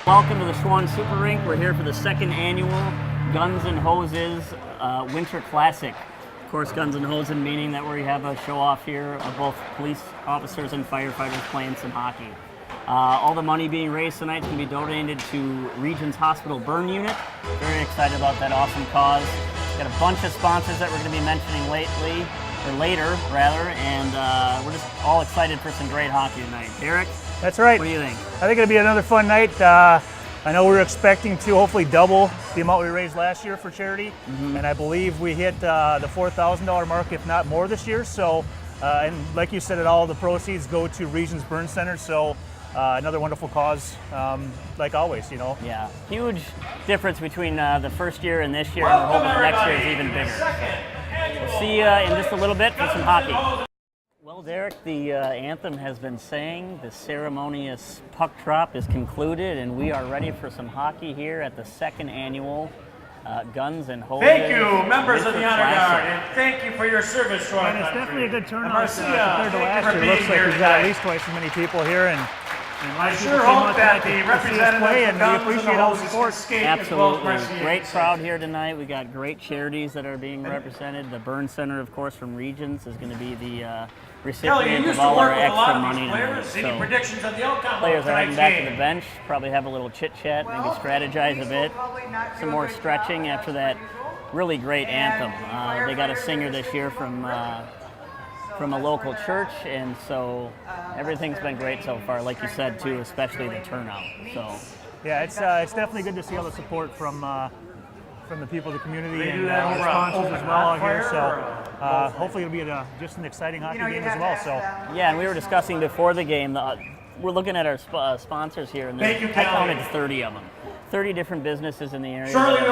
Welcome to the Schwan Super Rink. We're here for the second annual Guns and Hoses Winter Classic. Of course, Guns and Hoses meaning that we have a show off here of both police officers and firefighters playing some hockey. All the money being raised tonight can be donated to Regions Hospital Burn Unit. Very excited about that awesome cause. Got a bunch of sponsors that we're going to be mentioning later, and we're just all excited for some great hockey tonight. Derek? That's right. What do you think? I think it'll be another fun night. I know we were expecting to hopefully double the amount we raised last year for charity, and I believe we hit the $4,000 mark, if not more, this year. So, and like you said, all the proceeds go to Regions Burn Center. So, another wonderful cause, like always, you know. Yeah, huge difference between the first year and this year, and we're hoping the next year is even bigger. We'll see you in just a little bit for some hockey. Well, Derek, the anthem has been sang, the ceremonious puck drop is concluded, and we are ready for some hockey here at the second annual Guns and Hoses. Thank you, members of the Honor Guard, and thank you for your service to our country. And it's definitely a good turnout Marcia, compared to last year. It looks like we've got at least twice as many people here, and I sure hope that the representatives and of we Guns appreciate and all the Hoses support. escape Absolutely. as well as Great crowd here tonight. We got great charities that are being represented. The Burn Center, of course, from Regions is going to be the recipient of all our extra money tonight. Any predictions of the outcome Players of are heading tonight's back game? to the bench, probably have a little chit-chat, maybe strategize a bit. Some more stretching after that really great anthem. They got a singer this year from a local church, and so everything's been great so far, like you said too, especially the turnout. So yeah, it's definitely good to see all the support from the people of the community and the sponsors as well out here. So hopefully it'll be just an exciting hockey game as well. So yeah, and we were discussing before the game. We're looking at our sponsors here, and I counted 30 of them. 30 different businesses in the area contributed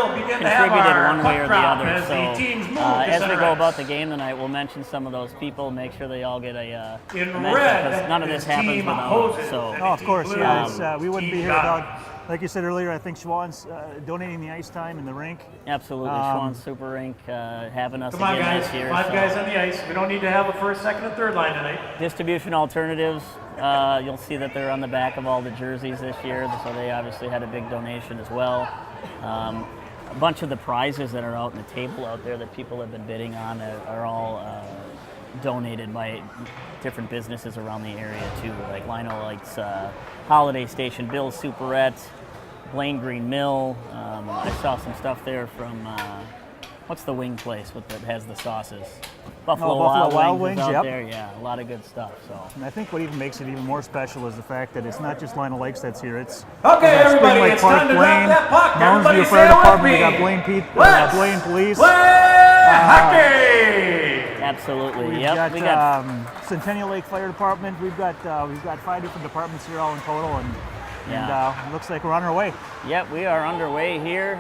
one way or the other. So as we go about the game tonight, we'll mention some of those people, make sure they all get a mention, because none of this happens without them. So, of course, yeah, we wouldn't be here without, like you said earlier, I think Schwan's donating the ice time in the rink. Absolutely, Schwan Super Rink having us Come on, again guys. this year. 5 guys on the ice. We don't need to have a first, second, and third line tonight. Distribution Alternatives, you'll see that they're on the back of all the jerseys this year, so they obviously had a big donation as well. A bunch of the prizes that are out on the table out there that people have been bidding on are all donated by different businesses around the area too, like Lino likes Holiday Station, Bill's Superette, Blaine Green Mill. I saw some stuff there from what's the wing place that has the sauces? Buffalo Wild Wings out there. Yeah, a lot of good stuff. So, and I think what even makes it even more special is the fact that it's not just Lino Lakes that's here. It's okay, everybody, it's time to drop that puck. Everybody say it with me. We got Blaine Police. Hockey! Absolutely. We got Centennial Lake Fire Department. We've got 5 different departments here all in total, and it looks like we're on our way. Yep, we are underway here.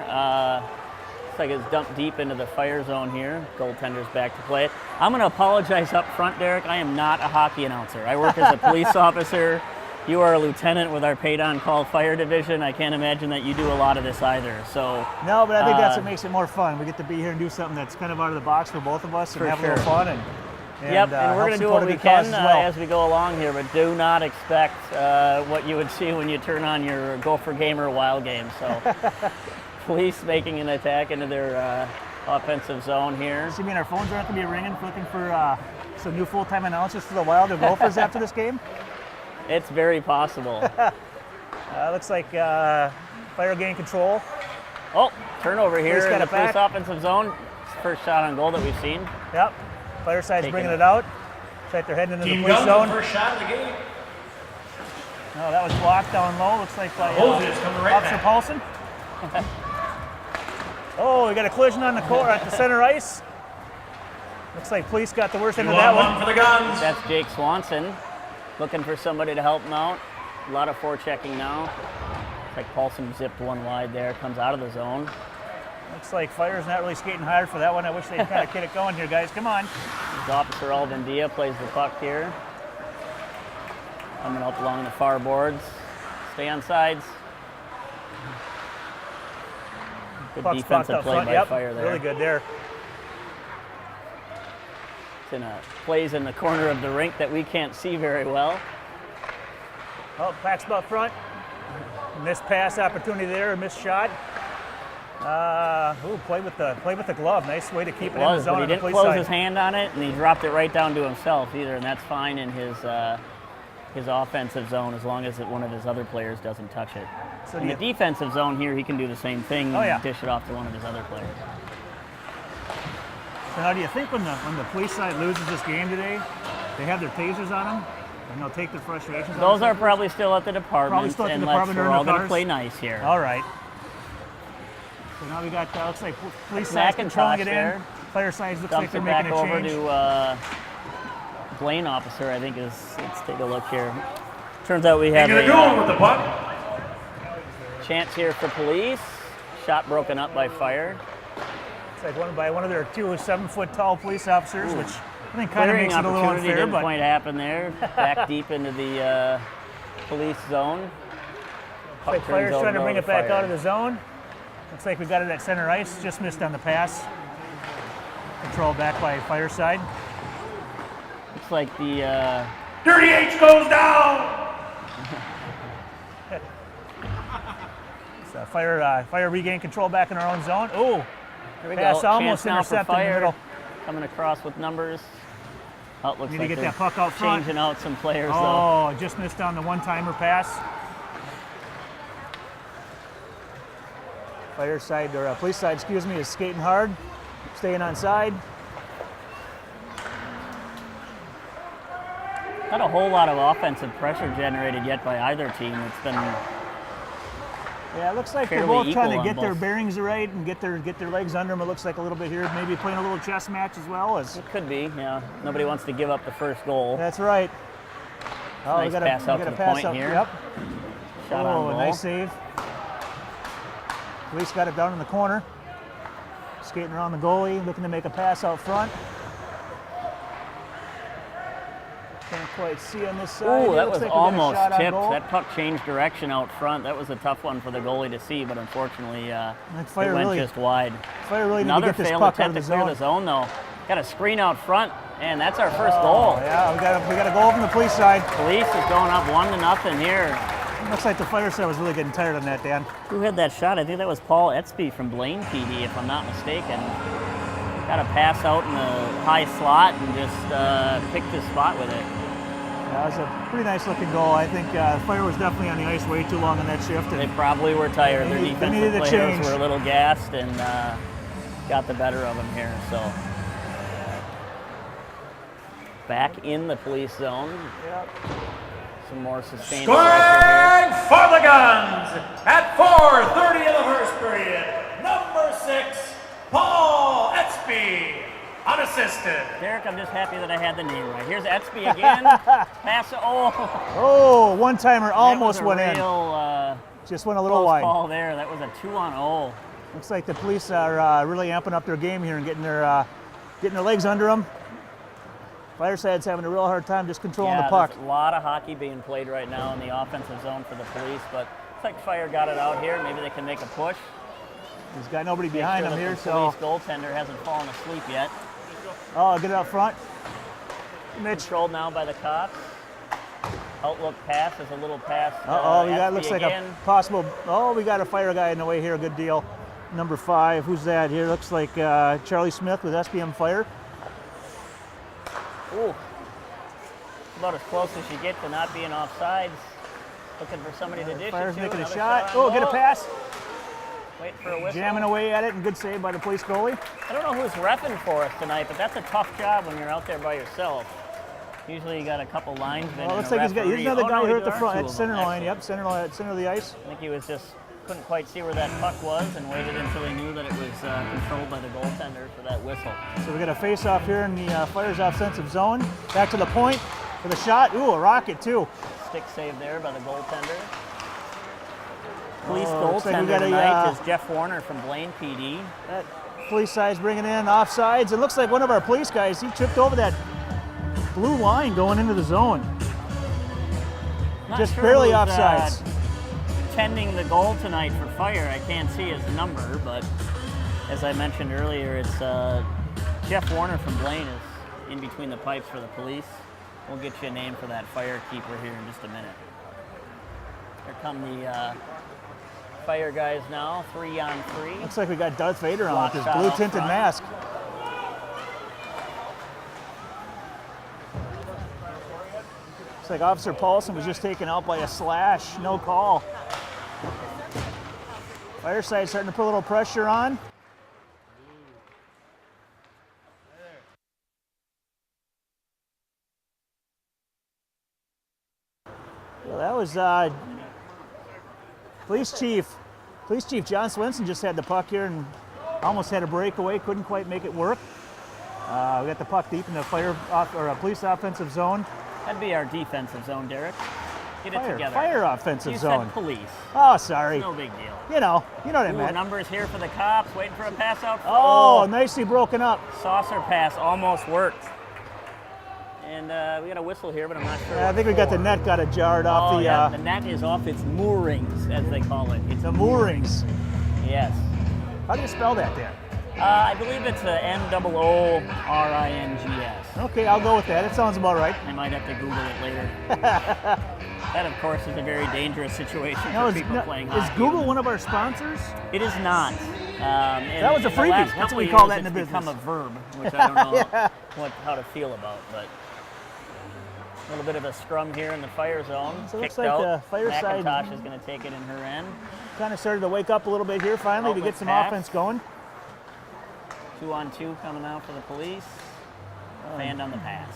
Looks like it's dumped deep into the fire zone here. Goaltender's back to play. I'm going to apologize up front, Derek. I am not a hockey announcer. I work as a police officer. You are a lieutenant with our paid-on-call fire division. I can't imagine that you do a lot of this either. So no, but I think that's what makes it more fun. We get to be here and do something that's kind of out of the box for both of us and have a little fun. And we're going to do what we can as we go along here, but do not expect what you would see when you turn on your Gopher Game or Wild Game. So police making an attack into their offensive zone here. So you mean our phones aren't going to be ringing looking for some new full-time announcers for the Wild or Gophers after this game? It's very possible. Looks like fire gain control. Oh, turnover here in the police back. offensive zone. First shot on goal that we've seen. Yep. Fire side's bringing it out. Looks like they're heading into the police zone. First shot of the game. No, that was blocked down low. Looks like by Officer Paulson. Oh, we got a collision on the court at the center ice. Looks like police got the worst end of that one. For the Guns. That's Jake Swanson looking for somebody to help him out. A lot of forechecking now. Looks like Paulson zipped one wide there, comes out of the zone. Looks like Fire's not really skating hard for that one. I wish they'd kind of get it going here, guys. Come on. Officer Alvin Dia plays the puck here. Coming up along the far boards. Stay on sides. Good Puck's defensive play by Fire there. Really good there. It's in plays in the corner of the rink that we can't see very well. Oh, Pack's up front. Missed pass opportunity there, a missed shot. Played with the glove. Nice way to keep it in the zone. But he didn't close his hand on it, and he dropped it right down to himself either, and that's fine in his offensive zone as long as one of his other players doesn't touch it. So in the defensive zone here, he can do the same thing, dish it off to one of his other players. So now, do you think when the police side loses this game today, they have their tasers on them, and they'll take their frustrations? Those are probably still at the department, we're all going to play nice here. All right. So now we got, looks like police side's controlling it in. Player side looks like they're making a change. Dumps it back over to Blaine officer, I think let's take a look here. Turns out we have with the puck? Chance here for police. Shot broken up by fire. It's like one of their 2 7-foot tall police officers, which I think kind of makes it a little unfair. Didn't quite happen there. Back deep into the police zone. Looks like Fire's trying to bring it back out of the zone. Looks like we got it at center ice. Just missed on the pass. Controlled back by Fireside. Looks like the Dirty H goes down. So Fire regained control back in our own zone. Oh, here we pass go. almost intercepted in the middle. Coming across with numbers. Oh, looks Need like to get that puck out front. Changing out some players though. Oh, just missed on the one-timer pass. Fire side, or police side, excuse me, is skating hard, staying on side. Not a whole lot of offensive pressure generated yet by either team. It's been it looks like they're both trying to get their bearings right and get their legs under them. It looks like a little bit here, maybe playing a little chess match as well. It could be, yeah. Nobody wants to give up the first goal. That's right. Oh, nice pass out to the point here. Yep. Shot on goal. Nice save. Police got it down in the corner. Skating around the goalie, looking to make a pass out front. Can't quite see on this side. Ooh, that was almost tipped. That puck changed direction out front. That was a tough one for the goalie to see, but unfortunately, it went just wide. Fire really Another need to get this failed puck out attempt of to the clear the zone, though. Got a screen out front, and that's our first goal. Yeah, we got a goal from the police side. Police is going up 1-0 here. Looks like the Fire side was really getting tired on that, Dan. Who had that shot? I think that was Paul Etzby from Blaine PD, if I'm not mistaken. Got a pass out in the high slot and just picked his spot with it. That was a pretty nice looking goal. I think Fire was definitely on the ice way too long on that shift. They probably were tired. Their defensive players were a little gassed and got the better of them here. So back in the police zone. Yep. Some more sustained Scoring for the Guns at 4:30 of the first period. Number 6, Paul Etzby, unassisted. Derek, I'm just happy that I had the name right. Here's Etzby again. Pass. Oh, one-timer almost went in. Just went a little wide. Call there. That was a 2-on-0. Looks like the police are really amping up their game here and getting their legs under them. Fireside's having a real hard time just controlling the puck. There's a lot of hockey being played right now in the offensive zone for the police, but looks like Fire got it out here. Maybe they can make a push. He's got nobody behind him here, so. The police goaltender hasn't fallen asleep yet. Oh, get it out front. Mitch. Controlled now by the cops. Outlook pass is a little pass. We got, looks like a possible, we got a Fire guy in the way here, a good deal. Number 5, who's that here? Looks like Charlie Smith with SPM Fire. Ooh, about as close as you get to not being offsides. Looking for somebody to dish Fire's it to. making a shot. Oh, get a pass. Wait for a whistle. Jamming away at it, and good save by the police goalie. I don't know who's reffing for us tonight, but that's a tough job when you're out there by yourself. Usually you got a couple linesmen. Well, looks like he's another guy here at the front, at center line. Yep, center of the ice. I think he was just couldn't quite see where that puck was and waited until he knew that it was controlled by the goaltender for that whistle. So we got a face-off here in the Fire's offensive zone. Back to the point for the shot. Ooh, a rocket too. Stick save there by the goaltender. Police looks like goaltender tonight is Jeff Warner from Blaine PD. That police side's bringing in offsides. It looks like one of our police guys, he tripped over that blue line going into the zone. Just barely offsides. Tending the goal tonight for Fire. I can't see his number, but as I mentioned earlier, it's Jeff Warner from Blaine is in between the pipes for the police. We'll get you a name for that Fire keeper here in just a minute. Here come the Fire guys now, 3-on-3. Looks like we got Darth Vader on Block with his shot blue up tinted front. mask. Looks like Officer Paulson was just taken out by a slash, no call. Fireside starting to put a little pressure on. Well, that was Police Chief John Swenson just had the puck here and almost had a breakaway, couldn't quite make it work. We got the puck deep in the police offensive zone. That'd be our defensive zone, Derek. Get it together. Fire offensive You zone. said police. Oh, sorry. No big deal. You know what I Ooh, meant. numbers here for the cops, waiting for a pass out. Oh, nicely broken up. Saucer pass almost worked. And we got a whistle here, but I'm not sure. I think we got the net got it jarred off the net is off its moorings, as they call it. It's the moorings. Yes. How do you spell that, Dan? I believe it's a MOORINGS. Okay, I'll go with that. It sounds about right. I might have to Google it later. That, of course, is a very dangerous situation for people playing hockey. Is Google one of our sponsors? It is not. That was a freebie. That's That's what we call that in the It's become business. a verb, which I don't know Yeah. how to feel about. But a little bit of a scrum here in the fire zone. So it looks Kicked like out. the fire side McIntosh is going to take it in her end. kind of started to wake up a little bit here finally to get some Pass. offense going. 2-on-2 coming out for the police. Fanned on the pass.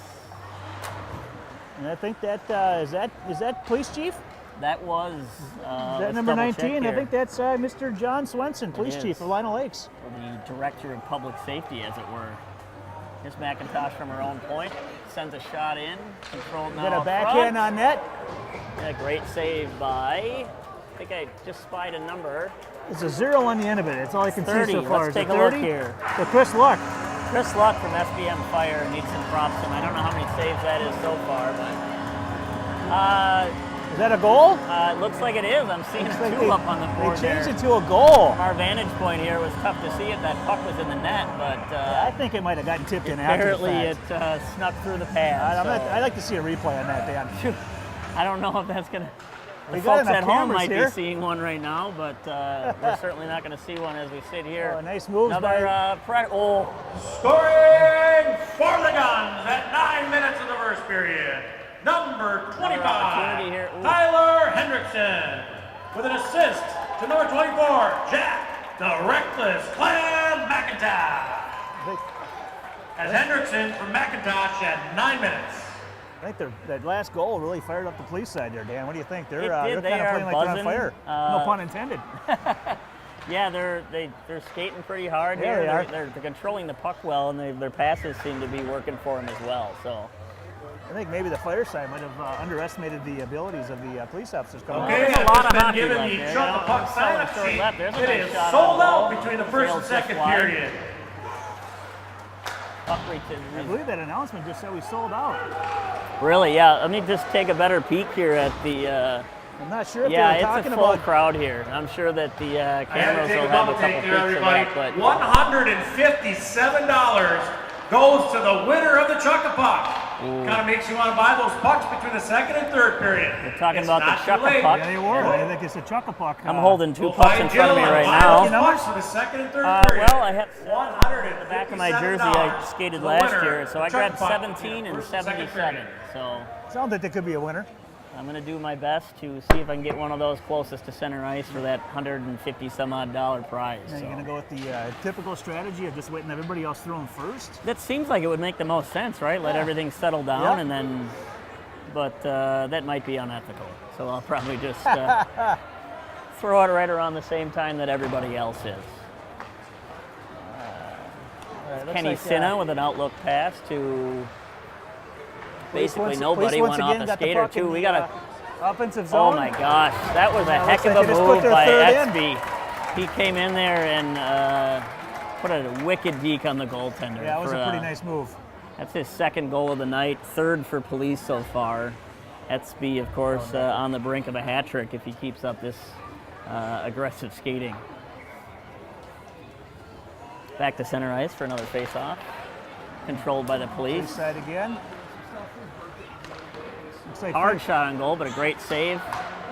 And I think that is that police chief? That was Is that number 19? I think that's Mr. John Swenson, police It chief is. of Lino Lakes. the director of public safety, as it were. Here's McIntosh from her own point. Sends a shot in. Controlled now Got a up backhand front. on net. And a great save by, I think I just spied a number. It's a 0 on the end of it. That's all I can 30. see so far. Let's Is it take a look 30? here. So Chris Luck. Chris Luck from SBM Fire needs some props, and I don't know how many saves that is so far, but Is that a goal? it looks like it is. I'm seeing a Like 2 up on the board They changed there. it to a goal. From our vantage point here, it was tough to see it. That puck was in the net, but I think it might have gotten tipped in after the apparently fact. it snuck through the pad. I'd like to see a replay on that, Dan. I don't know if that's going to... The We got folks enough at home cameras might here. be seeing one right now, but we're certainly not going to see one as we sit here. Oh, nice moves Another Scoring for the Guns at 9 minutes of the first period. Number 25, opportunity here. Ooh. Tyler Hendrickson, with an assist to number 24, Jack the Reckless Clan McIntosh. As Hendrickson from McIntosh at 9 minutes. I think that last goal really fired up the police side there, Dan. What do you think? They're It did. kind They of are playing like they're on buzzing. fire. No pun intended. Yeah, they're skating pretty hard Yeah, here. they are. They're controlling the puck well, and their passes seem to be working for them as well. So I think maybe the fire side might have underestimated the abilities of the police officers coming Okay, There's a and lot it's of been hockey given left the there. jump the puck Now, sign-up short sheet. left. There's a It nice is shot sold on out goal. between the first and Sails just second wide. period. Puck I return. believe that announcement just said we sold out. Really, yeah. Let me just take a better peek here at the. I'm not sure if Yeah, they were it's talking a full about. crowd here. I'm sure that the I had to cameras take will a have a double couple take peeks there, of everybody. that. But $157 goes to the winner of the Chuck-a-Puck. Kind of makes you want to buy those pucks between the second and third period. We're talking It's about the not too late. Chuck-a-Puck. Yeah, they were. I think it's a chuck-a-puck. I'm holding 2 We'll pucks find in front of me Jill right and buy now. those pucks for the second and third period. Well, I have $157 the back of my jersey I skated to the last winner, year, so I grabbed Chuck-a-Puck 17 and first and second 77. period. So Sounds like they could be a winner. I'm going to do my best to see if I can get one of those closest to center ice for that $150-some-odd prize. Now So. you're going to go with the typical strategy of just waiting everybody else throw them first. That seems like it would make the most sense, right? Let Yeah. everything settle down Yeah. and then, but that might be unethical. So I'll probably just throw it right around the same time that everybody else is. Looks Kenny like, Sinna with an outlook pass to basically Police nobody once went off again the got the skater puck in too. We the, got a offensive oh zone. my gosh, that was a Yeah, heck looks of like a they just put move their by third in. Etsby. He came in there and put a wicked deke on the goaltender. Yeah, it was for, a pretty nice move. That's his second goal of the night, third for police so far. Etsby, of course, on the brink of a hat trick if he keeps up this aggressive skating. Back to center ice for another face-off. Controlled by the police. Police side again. Looks like Hard shot on goal, but a great save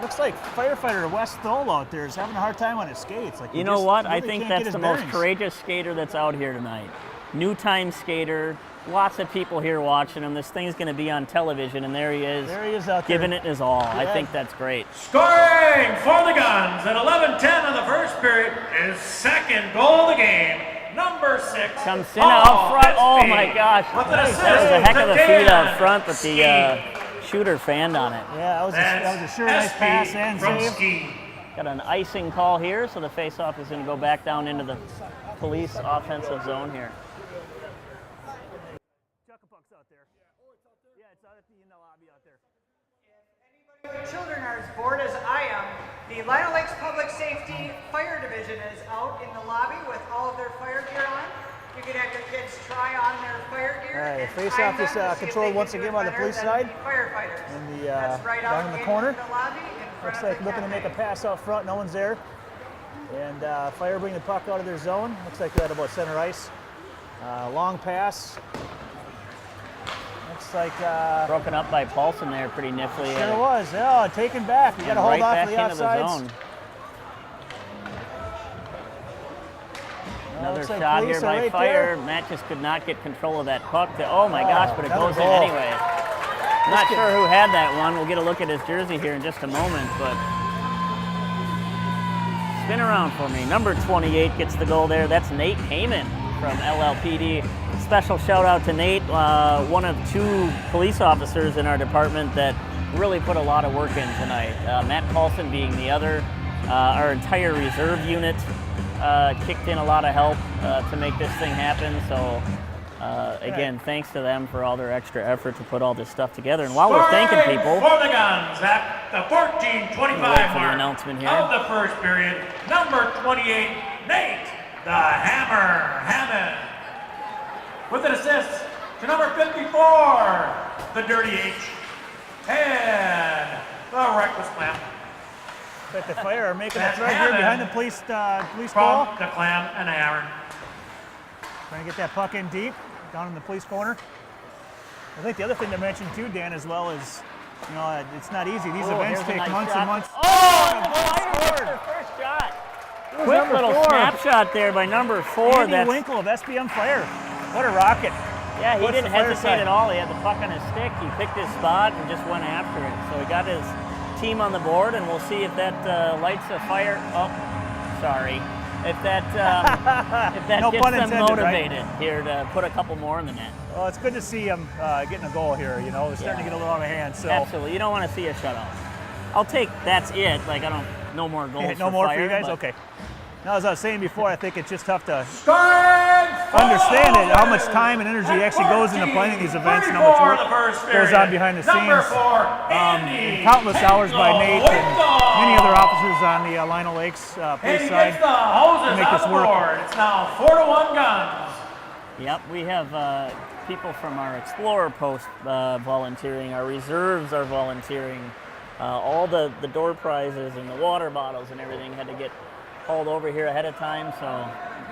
Looks like firefighter Wes Thole out there is having a hard time on his skates. Like You know what? I think that's the most courageous skater that's out here tonight. New time skater. Lots of people here watching him. This thing's going to be on television, and there he is. There he is out there. Giving it his all. Yeah. I think that's great. Scoring for the Guns at 11:10 of the first period, his second goal of the game. Number 6. Comes in out front. Oh my gosh. That was a heck of a feed out front, but the shooter fanned on it. Yeah, that was a sure nice pass and save. Got an icing call here, so the face-off is going to go back down into the police offensive zone here. Out there. Yeah, it's out in the lobby out there. If anybody with children are as bored as I am, the Lino Lakes Public Safety Fire Division is out in the lobby with all of their fire gear on. You can have your kids try on their fire gear. All right, face-off is controlled once again by the police side. Firefighters. And That's right down in the corner. The lobby in front Looks of like the looking to make a cafe. pass out front. No one's there. And fire bring the puck out of their zone. Looks like they're at about center ice. Long pass. Looks like broken up by Paulson there, pretty nifty. Sure was. Oh, taken back. You got to hold right off back the into the outsides. zone. Another looks like shot police here are by right Fire. there. Matt just could not get control of that puck. Oh my gosh, but it another goes in goal. anyway. Not sure who had that one. We'll get a look at his jersey here in just a moment, but spin around for me. Number 28 gets the goal there. That's Nate Heyman from LLPD. Special shout out to Nate, one of 2 police officers in our department that really put a lot of work in tonight. Matt Paulson being the other. Our entire reserve unit kicked in a lot of help to make this thing happen. So again, thanks to them for all their extra effort to put all this stuff together. And while we're thanking people, for the Guns at the 14:25 wait for the mark announcement here. of the first period, number 28, Nate the Hammer Hammond, with an assist to number 54, the Dirty H, and the Reckless Clam. But the Fire are making a threat here behind the police ball. From the Clam and the Hammer. Trying to get that puck in deep, down in the police corner. I think the other thing to mention too, Dan, as well is, you know, it's not easy. These events here's a take nice months shot. and months. Oh, the Fire gets their first shot. Quick little 4. snapshot there by number 4. Andy Winkle of SBM Fire. What a rocket. Yeah, he What's didn't the Fire hesitate side? at all. He had the puck on his stick. He picked his spot and just went after it. So he got his team on the board, and we'll see if that lights a fire. Oh, sorry. If that No gets pun them intended, motivated here to put a couple more in the net. Well, it's good to see him getting a goal here. You know, it's starting to get a little out of hand. So Absolutely. You don't want to see a shutout. I'll take that's it. Like, I don't, no more goals no for more Fire, for you guys? but- Okay. Now, as I was saying before, I think it's just tough to Scoring understand it, how much time and energy actually goes into planning these events and how much work goes on behind the Number scenes. 4, Andy Countless hours by Nate and Winkle. many other officers on the Lino Lakes And police he side. gets the hoses make on this the work. board. It's now 4-1 Guns. Yep, we have people from our Explorer post volunteering. Our reserves are volunteering. All the door prizes and the water bottles and everything had to get hauled over here ahead of time. So,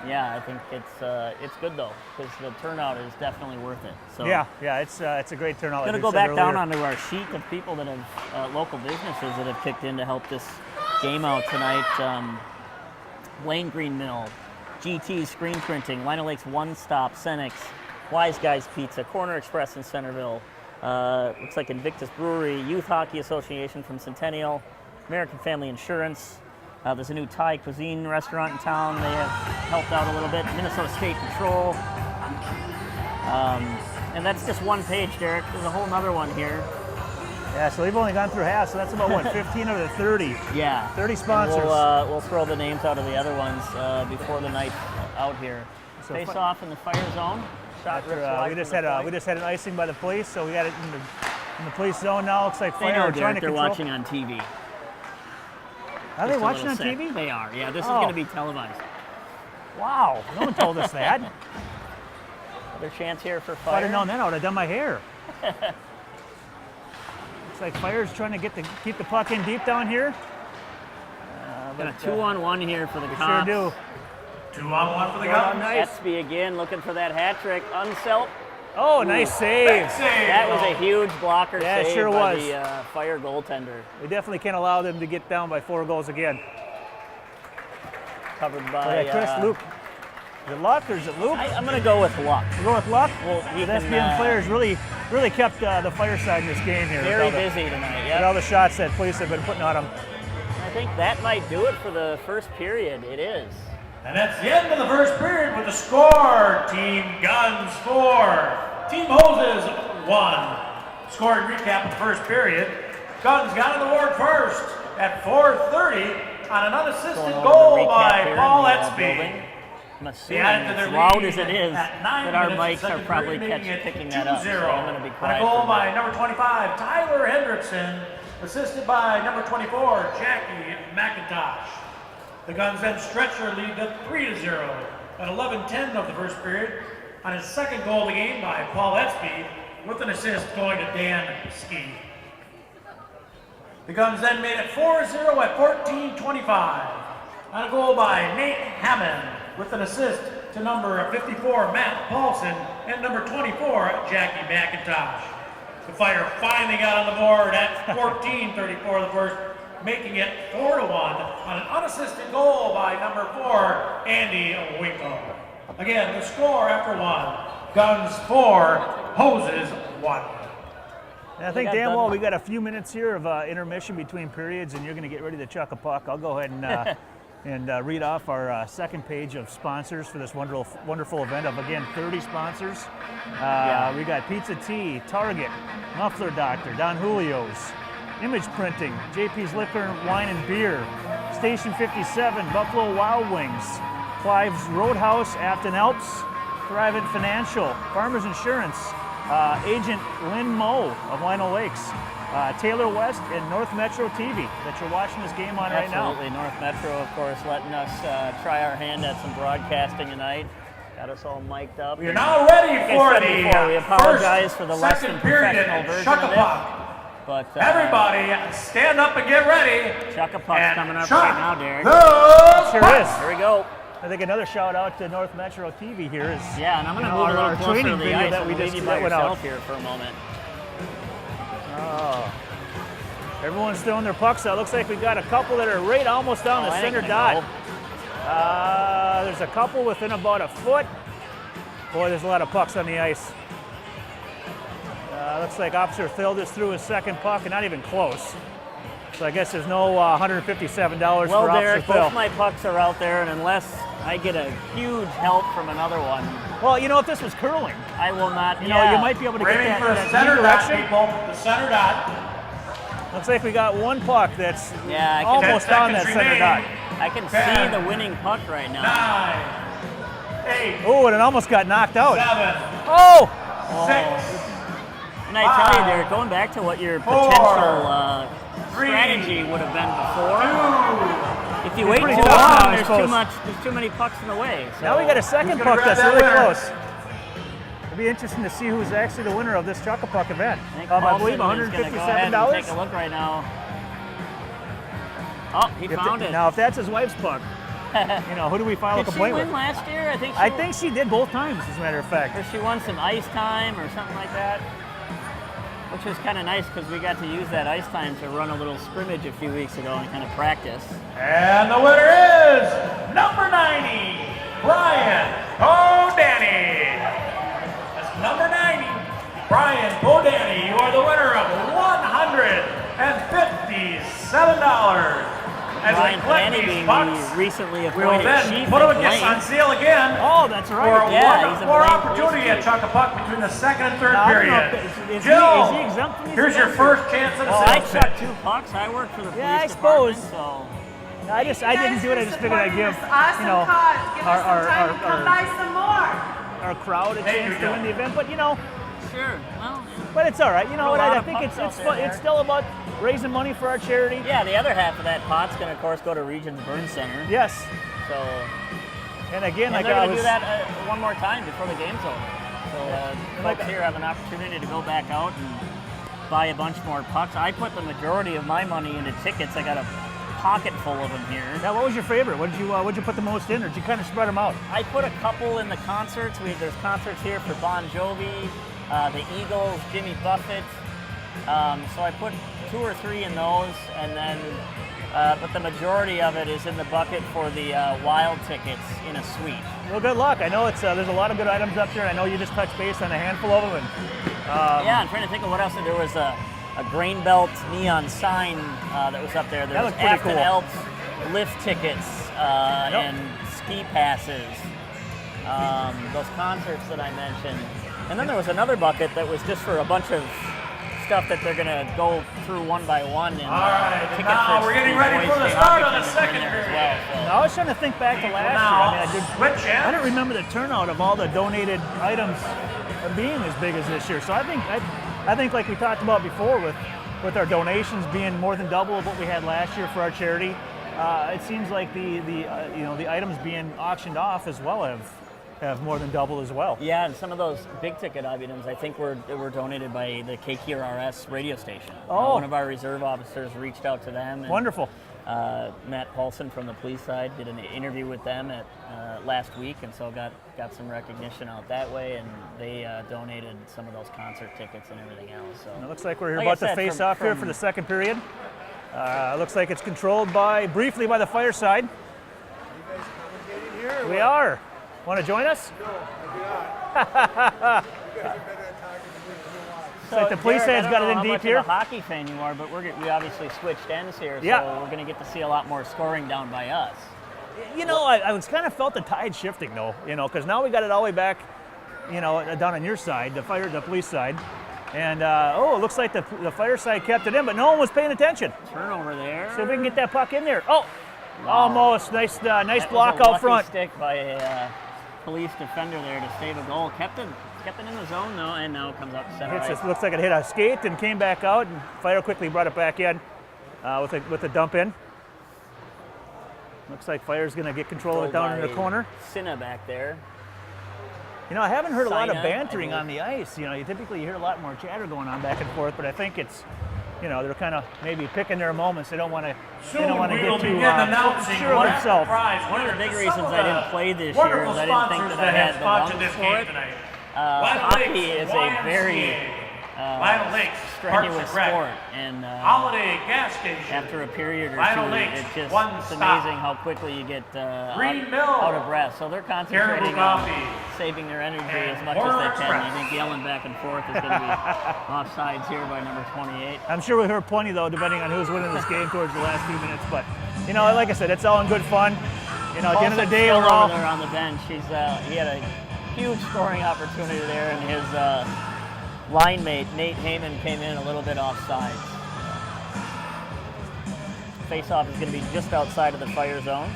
yeah, I think it's good though, because the turnout is definitely worth it. So Yeah, it's a great turnout. going to like go we said back down earlier. onto our sheet of people that have local businesses that have kicked in to help this game out tonight. Lane Green Mill, GT Screen Printing, Lino Lakes One Stop, Cenex, Wise Guys Pizza, Corner Express in Centerville, looks like Invictus Brewery, Youth Hockey Association from Centennial, American Family Insurance. There's a new Thai cuisine restaurant in town. They have helped out a little bit. Minnesota State Patrol. And that's just one page, Derek. There's a whole nother one here. Yeah, so we've only gone through half, so that's about what, 15 of the 30. Yeah. 30 And sponsors. we'll throw the names out of the other ones before the night out here. So Face off in the fire zone. Shot rips wide we just from the had point. we just had an icing by the police, so we got it in the police zone now. Looks like They Fire know, are trying Derek. to They're control. watching on TV. Are they Just a watching little on set. TV? They are. Yeah, this is Oh. going to be televised. Wow, no one told us that. Another chance here for If Fire. I'd have known that, I would have done my hair. Looks like Fire's trying to keep the puck in deep down here. Got a 2-on-1 here for the Sure Cops. do. 2-on-1 for the Guns. Etsby again looking for that hat trick. Oh, nice save. Big save. That was a huge blocker Yeah, it save sure by was. the Fire goaltender. We definitely can't allow them to get down by 4 goals again. Covered Oh, by. yeah, Chris, Luke. Is it luck or is it Luke? I'm going to go with luck. You go with luck? Well, he the can, SBM players really kept the fire side in this game here. Very with all the- busy tonight, with all yeah. the shots that police have been putting on them. I think that might do it for the first period. It is. And that's the end of the first period with the score. Team Guns 4, Team Hoses 1. Scoring recap of the first period. Guns got on the board first at 4:30 on an unassisted Going over goal the recap by here in Paul the, Etzby. building. I'm They assuming added to as their loud lead as it is at 9 that our minutes mics of are the probably second period, picking making that it up. So 2-0. I'm going to be On a quiet. goal for a by minute. number 25, Tyler Hendrickson, assisted by number 24, Jackie McIntosh. The Guns then stretcher lead to 3-0 at 11:10 of the first period on his second goal of the game by Paul Etzby with an assist going to Dan Ski. The Guns then made it 4-0 at 14:25 on a goal by Nate Hammond with an assist to number 54 Matt Paulson and number 24 Jackie McIntosh. The Fire finally got on the board at 14:34 of the first, making it 4-1 on an unassisted goal by number 4 Andy Winkle. Again, the score after 1, Guns 4, Hoses 1. And I think, got damn done. well, we got a few minutes here of intermission between periods, and you're going to get ready to chuck a puck. I'll go ahead and read off our second page of sponsors for this wonderful event of, again, 30 sponsors. We got Pizza Tea, Target, Muffler Doctor, Don Julio's, Image Printing, JP's Liquor, Wine and Beer, Station 57, Buffalo Wild Wings, Clive's Roadhouse, Afton Alps, Thrivent Financial, Farmers Insurance, Agent Lynn Moe of Lino Lakes, Taylor West, and North Metro TV that you're watching this game on right now. Absolutely. North Metro, of course, letting us try our hand at some broadcasting tonight. Got us all mic'd up. We are now ready Like I for said the before, we apologize first, for the less than second period professional at version of this. Chuck-a-Puck. But Everybody stand up and get ready. Chuck-a-Puck's And coming up chuck right now, Derek. the Sure puck. is. Here we go. I think another shout out to North Metro TV here is Yeah, and I'm going to you know, move a our little closer to training the video ice that and we leave just you by went out. yourself here for a moment. Oh. Everyone's throwing their pucks out. Looks like we got a couple that are right almost on the that ain't center gonna dot. There's a couple within about a foot. Boy, there's a lot of pucks on the ice. Looks like Officer Phil just threw his second puck and not even close. So I guess there's no $157 Well, for Officer Derek, Phil. both my pucks are out there, and unless I get a huge help from another one, Well, you know, if this was curling, I will not. you know, you might be able to get Aiming that, for the that center Z dot, direction. people. The center dot. Looks like we got one puck that's Yeah, I can- almost 10 on that seconds center dot. remaining. I can 10, see the winning puck right now. 9, 8, Oh, and it almost got knocked out. 7, Oh! 6, And I tell you, 5, Derek, going back to what your 4, potential 3, strategy would have been before, 2. if you wait pretty too tough now, I long, suppose. there's too many pucks in the way. So Now we got a second Who's gonna puck grab that's that really winner? close. It'll be interesting to see who's actually the winner of this Chuck-a-Puck event. I think I Hudson believe is gonna go ahead and $157. take a look right now. Oh, he found it. Now, if that's his wife's puck, you know, who do we file a Did she complaint win with? last year? I think she did both times, as a matter of fact. Or she won some ice time or something like that. Which was kind of nice because we got to use that ice time to run a little scrimmage a few weeks ago and kind of practice. And the winner is number 90, Brian Bodani. That's number 90, Brian Bodani. You are the winner of $157. As Brian they collect Fanny these being pucks, the recently we will appointed then chief put of them against on Blaine. sale again. Oh, that's For right. a Yeah, he's a more Blaine opportunity police at Chuck-a-Puck between the second and third Now, I don't know period. if- is Jill, he exempt from these here's your events, or- first chance at a Well, I sales chucked pitch. 2 pucks. I work for the police Yeah, I department, suppose. so I didn't do it. I just figured I'd give, Awesome you know, cause. Give us some time to come buy some more. our crowd a Thank chance you, to win Jill. the event. But, you know, sure. Well, but it's all right. You know Throw what? a lot I of think pucks it's out it's there, fun. Derek. It's still about raising money for our charity. yeah, the other half of that pot's going to, of course, go to Regions Burn Center. Yes. So, And again, and like they're I going to was. do that one more time before the game's over. So, folks here have an opportunity to go back out and buy a bunch more pucks. I put the majority of my money into tickets. I got a pocket full of them here. Now, what was your favorite? What'd you put the most in, or did you kind of spread them out? I put a couple in the concerts. There's concerts here for Bon Jovi, the Eagles, Jimmy Buffett. So I put 2 or 3 in those, and then, but the majority of it is in the bucket for the Wild tickets in a suite. Well, good luck. I know it's there's a lot of good items up there. I know you just touched base on a handful of them. And, yeah, I'm trying to think of what else. There was a grain belt neon sign that was up there. There was Afton cool. Alps lift tickets and ski passes. Those concerts that I mentioned. And then there was another bucket that was just for a bunch of stuff that they're going to go through one by one. And, all right, now we're getting ready for the start of the second period. I was trying to think back to last year. I don't remember the turnout of all the donated items being as big as this year. So I think like we talked about before with our donations being more than double of what we had last year for our charity, it seems like the items being auctioned off as well have more than double as well. Yeah, and some of those big ticket items I think were donated by the KQRS radio station. One of our reserve officers reached out to them. And, wonderful. Matt Paulson from the police side did an interview with them at last week, and so got some recognition out that way, and they donated some of those concert tickets and everything else. So it looks like we're about to face off here for the second period. Looks like it's controlled briefly by the fire side. You guys commentating here? We are. Want to join us? No, I do not. You guys are better at talking than me. So like the police Derek, side's got it in how deep much here. of a hockey fan you are, but we obviously switched ends here, Yeah. so we're going to get to see a lot more scoring down by us. You know, I was kind of felt the tide shifting though, because now we got it all the way back, down on your side, the police side. And, it looks like the fire side kept it in, but no one was paying attention. Turnover there. See if we can get that puck in there. Oh, wow. Almost. Nice That block was a out front. lucky stick by a police defender there to save a goal. Kept it in the zone though, and now it comes out to center ice. Looks like it hit a skate and came back out, and Fire quickly brought it back in with a dump in. Looks like Fire's going to get control of it down in the corner. Cinna back there. I haven't heard a lot of Sina, bantering on the ice. You typically hear a lot more chatter going on back and forth, but I think it's, they're kind of maybe picking their moments. They don't want to get too sure of themselves. One of the big reasons I didn't play this year is I didn't think that I had the lungs for it. Hockey is a very strenuous sport, and Holiday gas station. after a period or Lino two, Lakes, it's one amazing stop. how quickly you get Green Mill. out of breath. So they're concentrating on Coffee. saving their energy And as much Warner as they can. Express. I think yelling back and forth is going to be offsides here by number 28. I'm sure we heard plenty though, depending on who's winning this game towards the last few minutes. But like I said, it's all in good fun. At the end of the day, Still we're all over there on the bench. He had a huge scoring opportunity there, and his line mate Nate Heyman came in a little bit offsides. Face-off is going to be just outside of the Fire zone.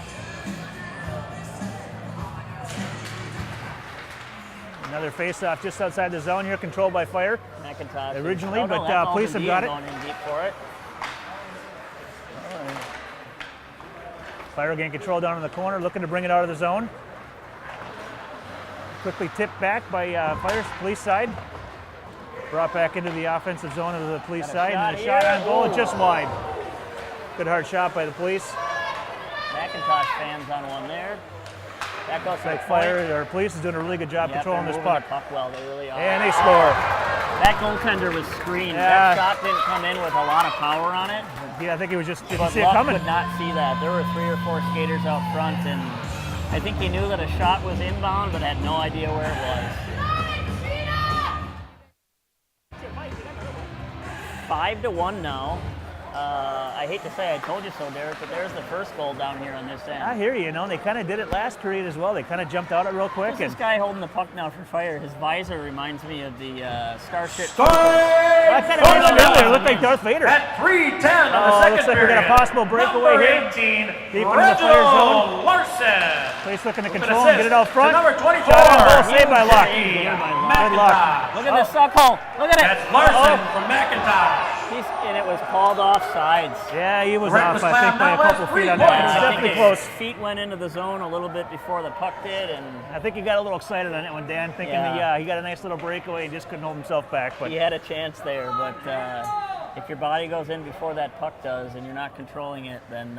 Another face-off just outside the zone here, controlled by Fire. McIntosh Originally, no, but that's police have got it. Going in deep for it. Fire getting control down in the corner, looking to bring it out of the zone. Quickly tipped back by Fire's police side. Brought back into the offensive zone of the police side, and the shot on goal just wide. Good hard shot by the police. McIntosh fans on one there. That goes Like Fire, or police is doing a really good job controlling this puck. Puck well, they really are. And they score. That goaltender was screened. Yeah. That shot didn't come in with a lot of power on it. Yeah, I think he was just didn't But see it Luck coming. could not see that. There were 3 or 4 skaters out front, and I think he knew that a shot was inbound, but had no idea where it was. 5-1 now. I hate to say I told you so, Derek, but there's the first goal down here on this end. I hear you. They kind of did it last period as well. They kind of jumped out it real quick. Who's this guy holding the puck now for Fire? His visor reminds me of the Starship. I kind of mentioned earlier, it looked like Darth Vader. At 3:10 of the second looks like we period. got a possible breakaway Number here. 18, Deep into the Fire zone. Reginald Larson. Police looking to With an control and get it out assist front. to number 24. Shot on goal, saved by Luck. Good luck. Look at this suck hole. Look at it. That's Larson from McIntosh. And it was called offsides. Yeah, he was Reckless off, I think, by a slam, couple now feet on has that. It was 3 definitely points. close. His feet went into the zone a little bit before the puck did, and I think he got a little excited on that one, Dan, thinking Yeah. he got a nice little breakaway and just couldn't hold himself back. But he had a chance there, but if your body goes in before that puck does and you're not controlling it, then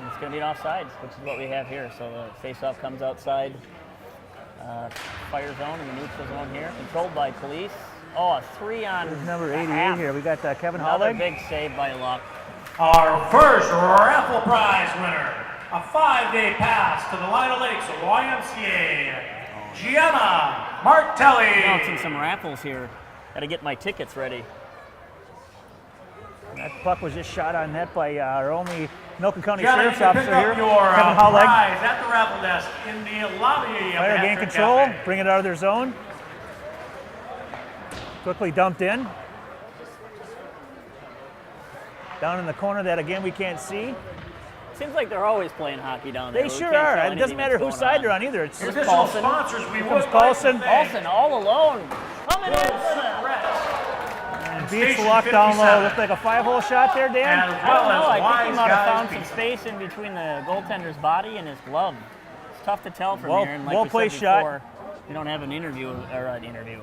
it's going to be an offsides, which is what we have here. So the face-off comes outside fire zone and the neutral zone here, controlled by police. Oh, a 3 on There's number 88 half. here. We got Kevin Another Hollig. big save by Luck. Our first raffle prize winner, a 5-day pass to the Lino Lakes YMCA, Gianna Martelli. Announcing some raffles here. Got to get my tickets ready. That puck was just shot on net by our only Milton County Gianna, you Sheriff's can pick Officer up here, your Kevin Hollig. prize at the raffle desk in the lobby of Fire the gain Hattrick control, Cafe. bring it out of their zone. Quickly dumped in. Down in the corner that, again, we can't see. Seems like they're always playing hockey down there. They We sure can't are. tell It doesn't anything matter that's whose going side they're on either. It's Additional Paulson. sponsors we comes would like Paulson. to thank. Paulson all alone. Coming in for them. and beats Station Luck down low. 57. Looked like a 5-hole shot there, Dan. As I well don't know. as I think Wise he might have Guys found some Pizza. space in between the goaltender's body and his glove. It's tough to tell from Well- here. And like well we placed said shot. before, we don't have an interview or an interview.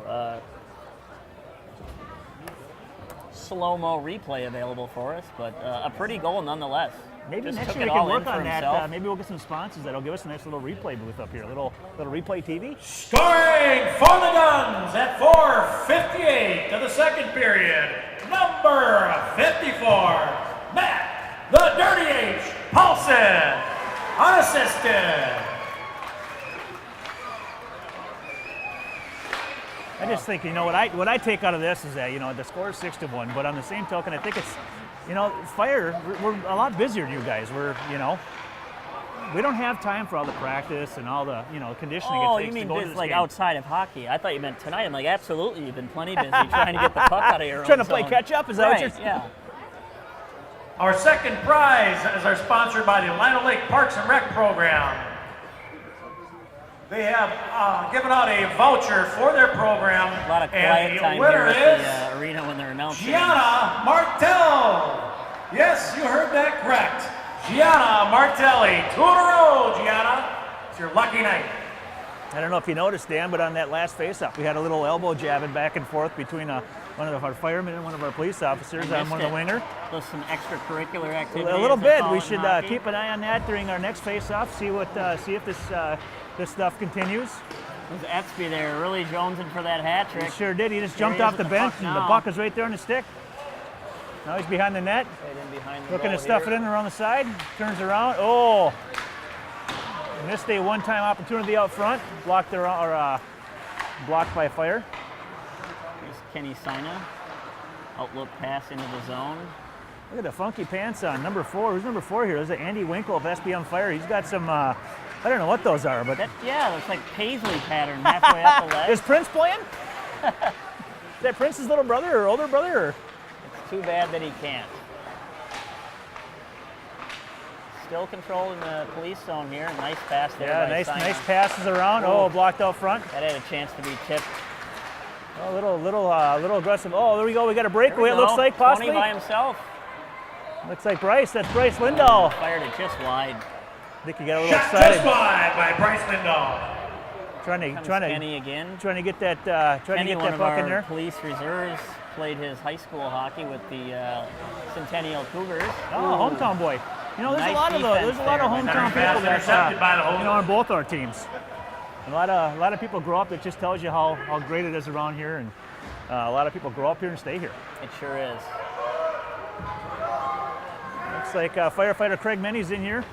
Slow-mo replay available for us, but a pretty goal nonetheless. Maybe Just next took year it we can all in work for on that. himself. Maybe we'll get some sponsors that'll give us a nice little replay booth up here. A little replay TV. Scoring for the Guns at 4:58 of the second period, number 54, Matt the Dirty H Paulson, unassisted. I just think, what I take out of this is that, the score is 6-1, but on the same token, I think it's, Fire, we're a lot busier than you guys. We don't have time for all the practice and all the, conditioning Oh, it you takes mean to go to this this like game. outside of hockey? I thought you meant tonight. I'm like, absolutely, you've been plenty busy trying to get the puck out of your Trying own to play zone. catch up, is that what Right, you're yeah. Our second prize is sponsored by the Lino Lake Parks and Rec program. They have given out a voucher for their program. A lot of and quiet the time here winner at is the arena when they're announcing. Gianna Martel. Yes, you heard that correct. Gianna Martelli. 2 in a row, Gianna. It's your lucky night. I don't know if you noticed, Dan, but on that last face-off, we had a little elbow jabbing back and forth between one of our firemen and one of our police officers on one of the winger. There's some extracurricular activity. A little as they bit. call We it in should hockey. keep an eye on that during our next face-off. See if this stuff continues. There's Etsby there, really jonesing for that hat He trick. sure did. He just There jumped he is off the with the bench, puck and the now. puck is right there on the stick. Now he's behind the net, Right in behind the looking to goal stuff here. it in around the side. Turns around. Oh! Missed a one-time opportunity out front. Blocked by Fire. Here's Kenny Sina. Outlook pass into the zone. Look at the funky pants on number 4. Who's number 4 here? There's Andy Winkle of SBM Fire. He's got some. I don't know what those are, but Yeah, looks like paisley pattern halfway up the leg. is Prince playing? Is that Prince's little brother or older brother? Or? It's too bad that he can't. Still controlling the police zone here. Nice pass there Yeah, by nice Sina. passes around. Oh, blocked out front. That had a chance to be tipped. A little aggressive. Oh, there we go. We got a There breakaway. we It looks go. like possibly. Tony by himself. Looks like Bryce. That's Bryce Lindahl. Fired it just wide. I think he got a little Shot just excited. wide by Bryce Lindahl. Comes Kenny again. trying to get that Kenny, one of puck in our there. police reserves, played his high school hockey with the Centennial Cougars. Oh, hometown boy. There's Nice a lot of those. There's a defense lot of there. hometown Pass people that intercepted by the home. on both our teams. A lot of people grow up. That just tells you how great it is around here, and a lot of people grow up here and stay here. It sure is. Looks like firefighter Craig Minnie's in here.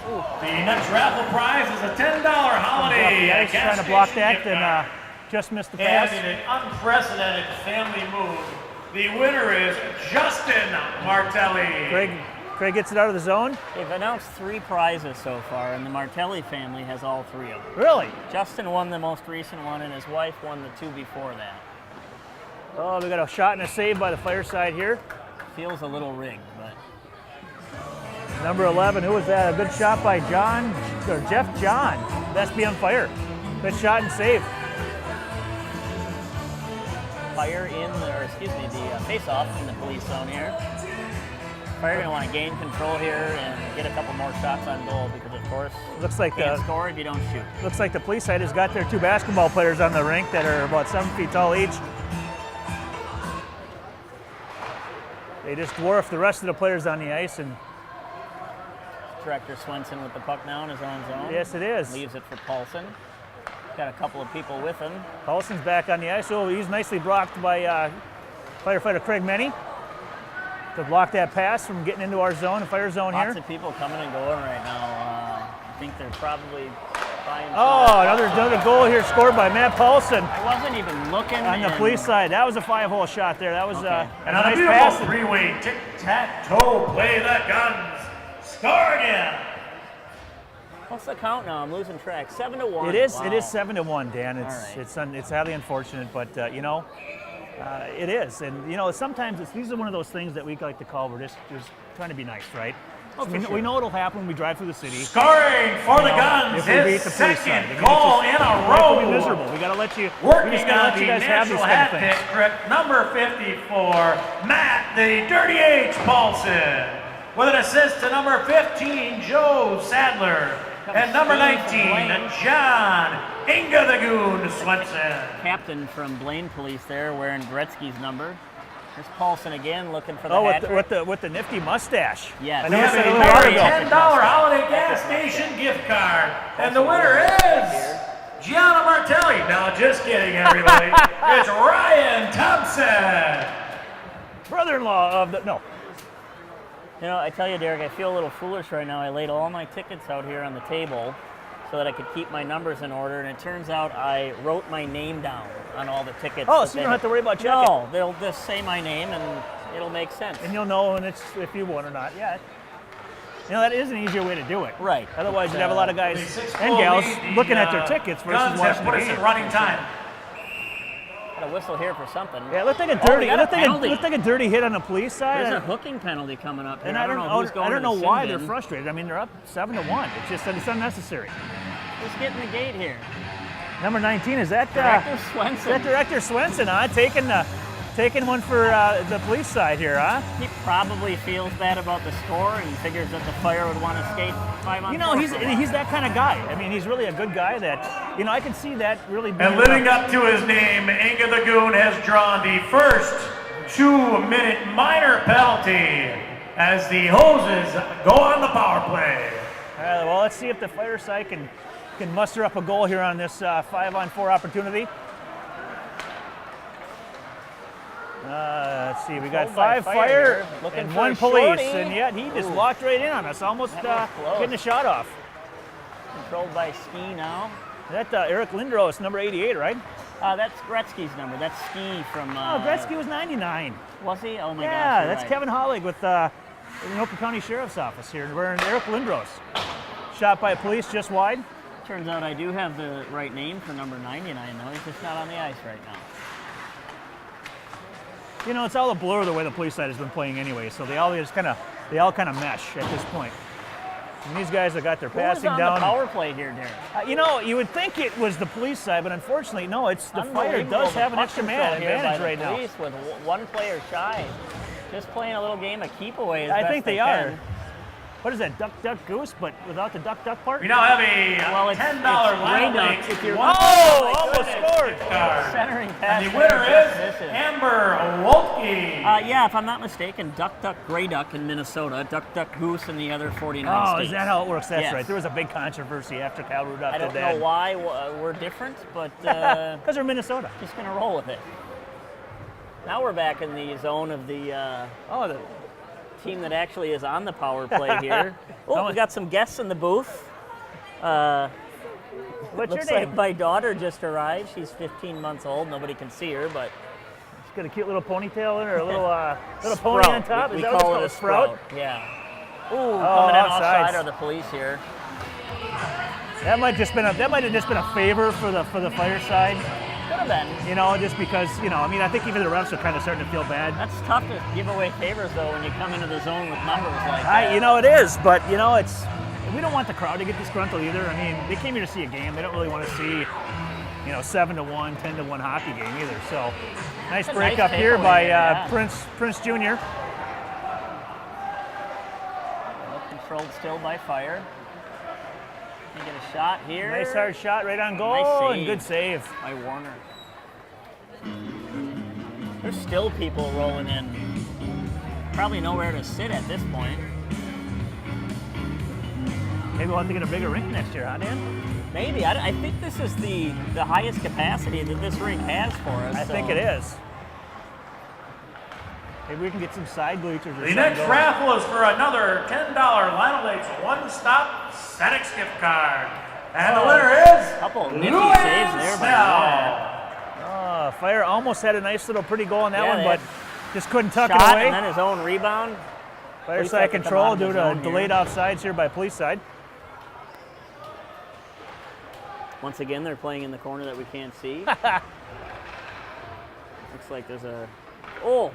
The next raffle prize is a $10 holiday. Yeah, he's gas trying to block station that gift and card. just missed the And pass. in an unprecedented family move, the winner is Justin Martelli. Craig gets it out of the zone. They've announced 3 prizes so far, and the Martelli family has all 3 of them. Really? Justin won the most recent one, and his wife won the 2 before that. Oh, we got a shot and a save by the fire side here. Feels a little rigged, but Number 11, who was that? A good shot by Jeff John, SBM Fire. Good shot and save. Fire the face-off in the police zone here. Fire going to want to gain control here and get a couple more shots on goal because, of course, Looks like you can't score if you don't shoot. Looks like the police side has got their 2 basketball players on the rink that are about 7 feet tall each. they just dwarf the rest of the players on the ice. And Director Swenson with the puck now in his own zone. yes, it is. Leaves it for Paulson. Got a couple of people with him. Paulson's back on the ice. Oh, he's nicely blocked by firefighter Craig Menny to block that pass from getting into our zone, the fire zone here. Lots of people coming and going right now. I think they're probably buying. Oh, another goal here scored by Matt Paulson I wasn't even looking. on the and- police side. That was a 5-hole shot there. That was Okay. a And on a nice beautiful pass. three-way tic-tac-toe, play the guns. Score again. What's the count now? I'm losing track. 7-1. It is. Wow. It is 7-1, Dan. All right. It's highly unfortunate, but it is. And sometimes these are one of those things that we like to call we're just trying to be nice, right? Oh, So for sure. we know it'll happen when we drive through the city. Scoring for the Guns, If we beat his the police side, second I mean, goal it's in just a rightfully row. miserable. We gotta let you. we Working just gotta on let the you guys have these national kind of hat things. pick trick, number 54, Matt the Dirty H. Paulson. With an assist to number 15, Joe Sadler. And number Steve from 19, Blaine. John Inga the Goon Swenson. Captain from Blaine Police there, wearing Gretzky's number. There's Paulson again, looking for the Oh, hat trick. with the nifty mustache. Yes. I We noticed have that a a little while very ago. $10 holiday gas station gift card. And the winner is Gianna Martelli. No, just kidding, everybody. It's Ryan Thompson. Brother-in-law of the no. I tell you, Derek, I feel a little foolish right now. I laid all my tickets out here on the table so that I could keep my numbers in order, and it turns out I wrote my name down on all the tickets. Oh, that so they you don't have to worry about checking. No, they'll just say my name and it'll make sense. And you'll know when it's if you won or not. Yeah. That is an easier way to do it. Right. Otherwise, you'd have a lot of guys The 6-goal and gals lead, the, looking at their tickets versus Guns have watching put the us game. in running time. Got a whistle here for something. Yeah, it looked like a Oh, dirty. we got a penalty. It looked like a dirty hit on the police side. There's a hooking penalty coming up here. And I don't know who's going I don't to know the why sin they're bin. frustrated. I mean, they're up 7-1. It's unnecessary. Who's getting the gate here? Number 19 is that Director Swenson. that Director Swenson, huh? Taking one for the police side here, huh? He probably feels bad about the score and figures that the Fire would want to skate 5-on-4. He's that kind of guy. I mean, he's really a good guy that I can see that really being And living up to his name, Inga the Goon has drawn the first 2-minute minor penalty as the Hoses go on the power play. well, let's see if the Fire side can muster up a goal here on this 5-on-4 opportunity. Let's see, we got Controlled by 5 Fire Fire here, looking and for 1 a police, shorty. and yet he just Ooh. walked right in on us, almost That was close. getting a shot off. Controlled by Ski now. That Eric Lindros, number 88, right? That's Gretzky's number. That's Ski from. Oh, Gretzky was 99. Was he? Oh my gosh. Yeah, you're that's right. Kevin Hollig with the Anoka County Sheriff's Office here, wearing Eric Lindros. Shot by police just wide. Turns out I do have the right name for number 99, though. He's just not on the ice right now. It's all a blur the way the police side has been playing anyway, so they all kind of mesh at this point. And these guys have got their Who was passing on down. the power play here, Derek? You would think it was the police side, but unfortunately, no. It's the Fire Unbelievable, does the have an puck extra control man here by advantage the right now. police with one player shy. Just playing a little game of keep away. As I best think they can. are. What is that? Duck, duck, goose, but without the duck, duck part? We now have a Well, it's $10 Grey Lino Duck Link if you're- Oh, my almost goodness. scored. card. Centering pass. And the winner there, is just misses. Amber Wolke. Yeah, if I'm not mistaken, Duck Duck Grey Duck in Minnesota, Duck Duck Goose in the other 49 Oh, states. is that how it works? That's Yes. right. There was a big controversy after Cal Rudolph I did don't that. know why we're different, but Because they're Minnesota. just going to roll with it. Now we're back in the zone of the team that actually is on the power play here. Oh, we got some guests in the booth. What's your Looks name? like my daughter just arrived. She's 15 months old. Nobody can see her, but She's got a cute little ponytail in her, a little pony on Sprout. top. We Is that call what it a it's called? sprout. Yeah. Ooh, coming in offsides. offside are the police here. That might have just been a favor for the Fire side. Could have been. Just because I think even the refs are kind of starting to feel bad. That's tough to give away favors though when you come into the zone with numbers like that. It is, but it's we don't want the crowd to get disgruntled either. I mean, they came here to see a game. They don't really want to see 7-1, 10-1 hockey game either. So nice a break nice up here takeaway by there, yeah. Prince Jr. Well, controlled still by Fire. Can get a shot here. Nice hard shot right on goal Nice and good save. by Warner. There's still people rolling in. Probably nowhere to sit at this point. Maybe we'll have to get a bigger rink next year, huh, Dan? Maybe. I think this is the highest capacity that this rink has for us. I think it is. Maybe we can get some side bleachers or something. The next going. raffle is for another $10 Lino Lakes one-stop Senex gift card. And the winner is Couple nifty Lou saves there by Snell. Fire almost had a nice little pretty goal on that Yeah, one, they but had just couldn't tuck it shot away. and then his own rebound. Fire Police side have to come out control of the due to zone here. delayed offsides here by police side. Once again, they're playing in the corner that we can't see. Looks like there's a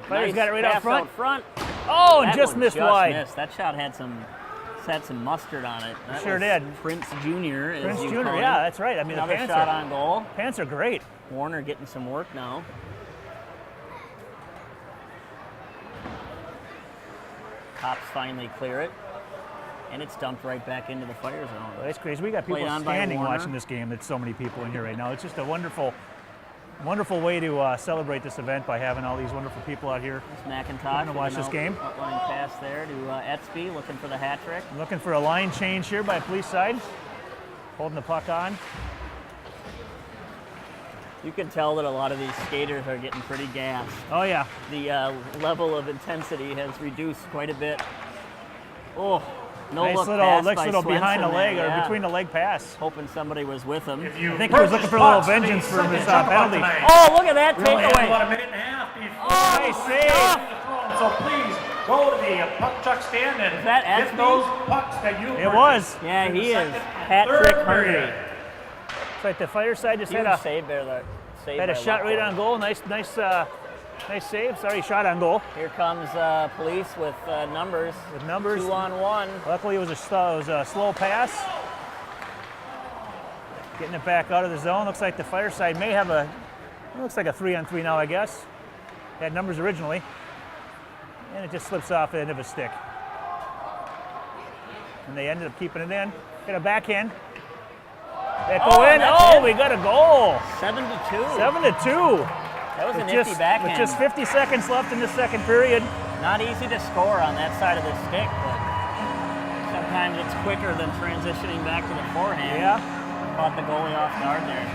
Fire's got it right pass out front. out front. Oh, That just one missed wide. Missed. That shot had some mustard on it. That Sure was did. Prince Jr. as Prince you Jr., call yeah, him. that's right. I mean, Another the shot on goal. pants are great. Warner getting some work now. Cops finally clear it, and it's dumped right back into the fire zone. That's crazy. We got people Played on by standing Warner. watching this game. There's so many people in here right now. It's just a wonderful, wonderful way to celebrate this event by having all these wonderful people out here. There's McIntosh. Gonna watch this game. Outline pass there to Etzby, looking for the hat trick. Looking for a line change here by police side. Holding the puck on. You can tell that a lot of these skaters are getting pretty gassed. Oh yeah. The level of intensity has reduced quite a bit. Oh, no Nice look little, pass nice by little behind the Swenson leg there, or yeah. between the leg pass. Hoping somebody was with him. If you I think he was looking for a little purchase vengeance pucks, for the his second penalty. tonight. Oh, look at that We only have takeaway. about a minute and a half before Oh, nice the save. throw. So please go to the puck chuck stand and that get Etzby? those pucks that you It was. Yeah, in the he is second and hat third trick hungry. period. It's like the fire side just Huge had a save there. had a shot right on goal. Nice save. Sorry, shot on goal. Here comes police with numbers. With numbers. 2-on-1. Luckily, it was a slow pass. Getting it back out of the zone. Looks like the fire side may have it looks like a 3-on-3 now, I guess. Had numbers originally. And it just slips off the end of a stick. And they ended up keeping it in. Get a backhand. That go in. that's Oh, it. we got a goal. 7-2. 7-2. That was a With nifty just, backhand. with just 50 seconds left in the second period. Not easy to score on that side of the stick, but sometimes it's quicker than transitioning back to the forehand. Yeah. Caught the goalie off guard there.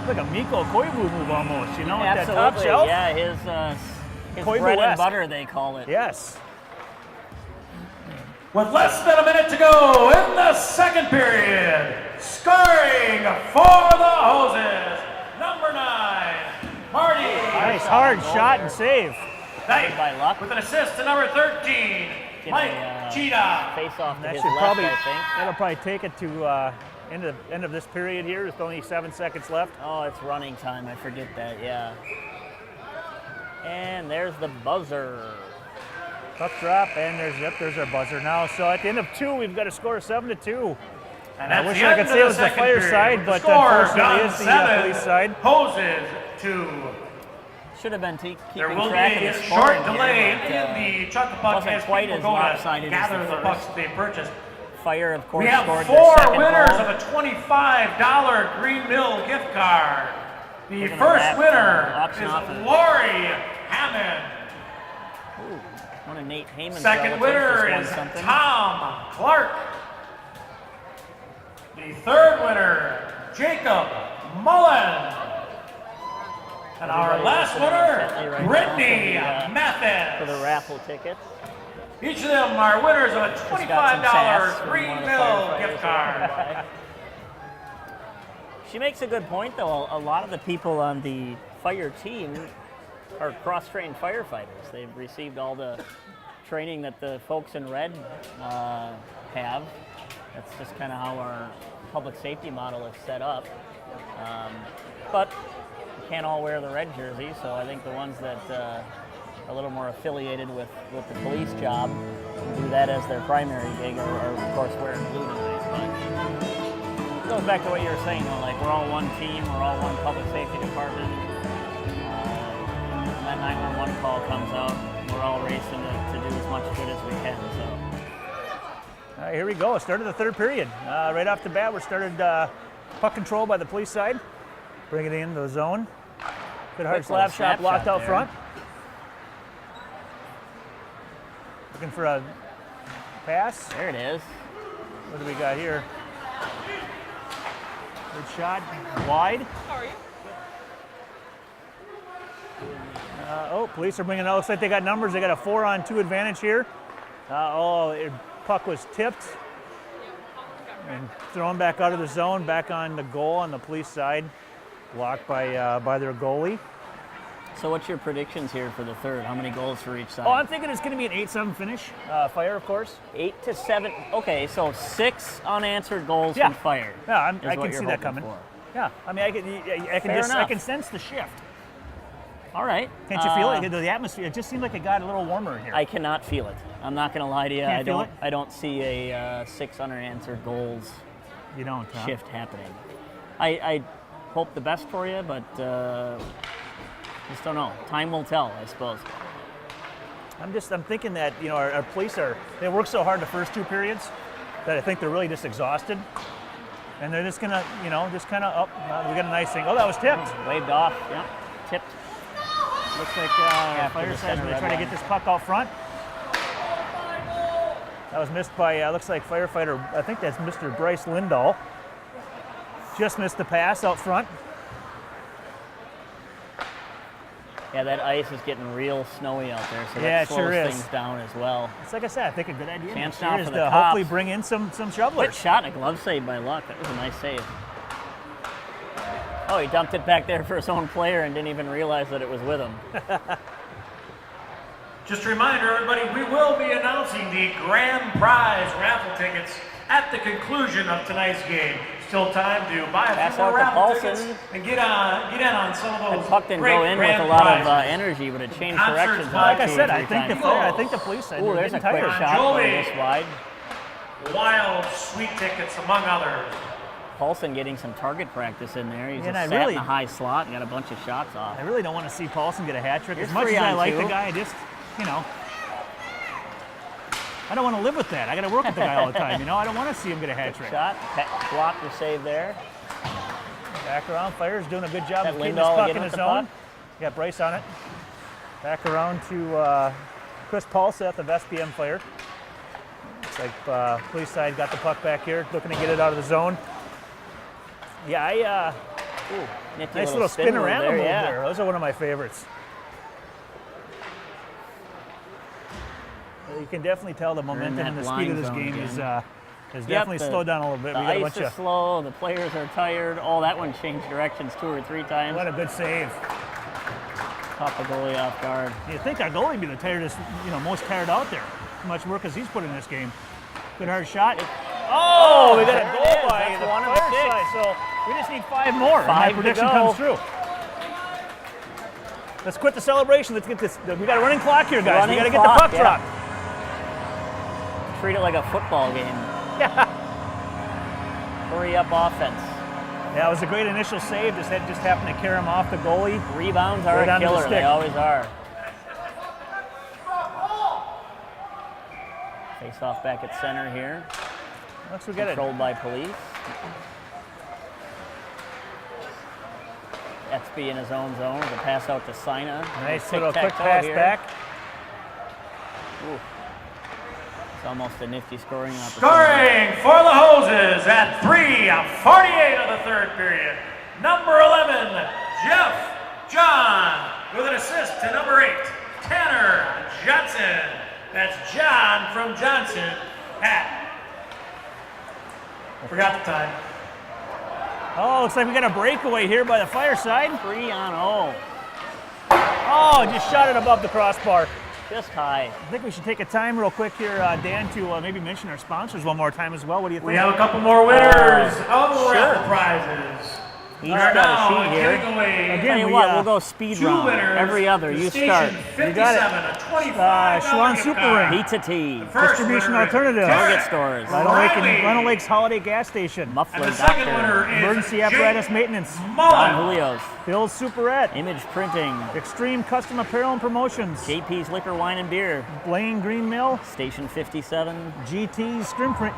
Like a Mikko Koivu move almost, you know, with that top Absolutely, shelf. yeah, his Koivu bread and West. butter, they call it. Yes. With less than a minute to go in the second period, scoring for the Hoses, number 9, Marty. Nice hard shot and save. Knight by luck. with an assist to number 13, Get Mike a, Cheetah. Face off to That his should left, probably I think. that'll probably take it to end of this period here. With only 7 seconds left. Oh, it's running time. I forget that, yeah. And there's the buzzer. Puck drop and there's our buzzer now. So at the end of 2, we've got a score of 7-2. And I that's wish the I end could of say it was the second fire period. side, With the but score, unfortunately Gun it's the 7, police side. Hoses 2. Should have been There keeping will track of be the a scoring short here, delay but, in the chuck the puck wasn't as quite people as go lopsided to as gather the the first. pucks they purchased. Fire, of course, We have scored 4 their second winners goal. of a $25 Green Mill gift card. The Looking at first that, winner auction is off it. Lori Hammond. Ooh, one of Nate Heyman's Second relatives winner just won is something. Tom Clark. The third winner, Jacob Mullen. And our Everybody last listening winner, intently right now Brittany for Mathis. the raffle tickets. Each of them are winners of a Just got some sass $25 from Green one of the Mill firefighters gift card. here. She makes a good point, though. A lot of the people on the fire team are cross-trained firefighters. They've received all the training that the folks in red have. That's just kind of how our public safety model is set up. But we can't all wear the red jersey, so I think the ones that are a little more affiliated with the police job and do that as their primary gig are of course wearing blue tonight. But it goes back to what you were saying, though, like we're all one team, we're all one public safety department. When that 911 call comes out, we're all racing to do as much good as we can. So. All right, here we go. Start of the third period. Right off the bat, we're started puck control by the police side. Bring it into the zone. Good hard Quick slap little shot blocked snapshot out there. front. Looking for a pass. There it is. What do we got here? Good shot, wide. How are you? Police are bringing it out. Looks like they got numbers. They got a 4-on-2 advantage here. Puck was tipped and thrown back out of the zone, back on the goal on the police side, blocked by their goalie. So what's your predictions here for the third? How many goals for each side? Oh, I'm thinking it's going to be an 8-7 finish. Fire, of course. 8 to 7. Okay, so 6 unanswered goals Yeah. from Fire. Yeah, is I what can you're see that hoping coming. for. Yeah, I mean, I enough. can sense the shift. All right. Can't you feel it? The atmosphere. It just seemed like it got a little warmer in here. I cannot feel it. I'm not going to lie to you. Can't feel it? I don't see a 6 unanswered goals You don't, huh? shift happening. I hope the best for you, but just don't know. Time will tell, I suppose. I'm thinking that our police they work so hard the first 2 periods that I think they're really just exhausted, and they're just gonna just kind of up. We got a nice thing. Oh, that was tipped. Waved off. Yep. Tipped. Looks like After Fire the side's center gonna red try to line. get this puck out front. That was missed by looks like firefighter. I think that's Mr. Bryce Lindahl. Just missed the pass out front. Yeah, that ice is getting real snowy out there, so Yeah, that it slows sure is. things down as well. It's like I said, I think a good idea Chance next now year is for to the hopefully Cops. bring in some Good shovelers. shot and a glove save by Luck. That was a nice save. Oh, he dumped it back there for his own player and didn't even realize that it was with him. Just a reminder, everybody, we will be announcing the grand prize raffle tickets at the conclusion of tonight's game. Still time to buy a Pass few more out to raffle Paulson. tickets and get in on some of The those puck didn't great go in with grand a lot of prizes. energy, but it changed Concerts directions by- Like I about said, 2 or I 3 think times. I think the police side Ooh, they're there's a getting quick tired. shot going Joey. this wide. Wild sweet tickets, among others. Paulson getting some target practice in there. He's Yeah, just and I sat really- in a high slot and got a bunch of shots off. I really don't want to see Paulson get a hat trick. Here's As much as 3 I on like 2. the guy, I just I don't want to live with that. I got to work with the guy all the time. I don't want to see him get a hat trick. Shot, blocked or saved there. Back around, Fire's doing a good job That of keeping his Lindahl puck getting in with his the zone. puck. Got Bryce on it. Back around to Chris Paulseth of SPM Fire. Looks like police side got the puck back here, looking to get it out of the zone. Yeah, Nifty nice little spin-around there, move yeah. there. Those are one of my favorites. You can definitely tell the in momentum that and the speed blind of this zone game again. is definitely slowed down a little bit. The We got a ice bunch is of slow. The players are tired. Oh, that one changed directions 2 or 3 times. what a good save. Caught the goalie off guard. You think our goalie would be the tiredest, most tired out there. How much work has he put in this game? Good hard shot. Oh, we got there a it goal is. by That's the one of Fire the 6. side. So we just need 5 more. and 5 my to prediction go. comes true. Let's quit the celebration. Let's get this. We got a running clock here, guys. We Running got to get the clock, puck yeah. dropped. Treat it like a football game. Yeah. Hurry up offense. Yeah, it was a great initial save. Just happened to carry him off the goalie. Rebounds are Right a onto the killer. They stick. always are. Face off back at center here. Looks we got it. Controlled by police. Etsby in his own zone. The pass out to Sina. Nice little quick pass here. back. Ooh. It's almost a nifty scoring opportunity. Scoring for the Hoses at 3:48 of the third period. Number 11, Jeff John, with an assist to number 8, Tanner Johnson. That's John from Johnson. Forgot the time. Oh, looks like we got a breakaway here by the Fire side. 3 on 0. Oh, just shot it above the crossbar. Just high. I think we should take a time real quick here, Dan, to maybe mention our sponsors one more time as well. What do you think? We have a couple more winners of the sure. raffle prizes. He's We are got a now sheet here. giving away Again, Tell you we, what, we'll go speed 2 round. winners. Every other, to you Station start. 57, You got it. a $25 Schwan gift Super card. Rink. Pizza Tea. First Distribution winner is alternative. Derek Target stores. Riley. Lino Lake's Holiday Gas Station. And Muffler the second winner Doctor. is Emergency Jake Apparatus Maintenance. Don Mullen. Julio's. Phil's Superette. Image Printing. Extreme Custom Apparel and Promotions. JP's Liquor, Wine, and Beer. Blaine Green Mill. Station 57. GT's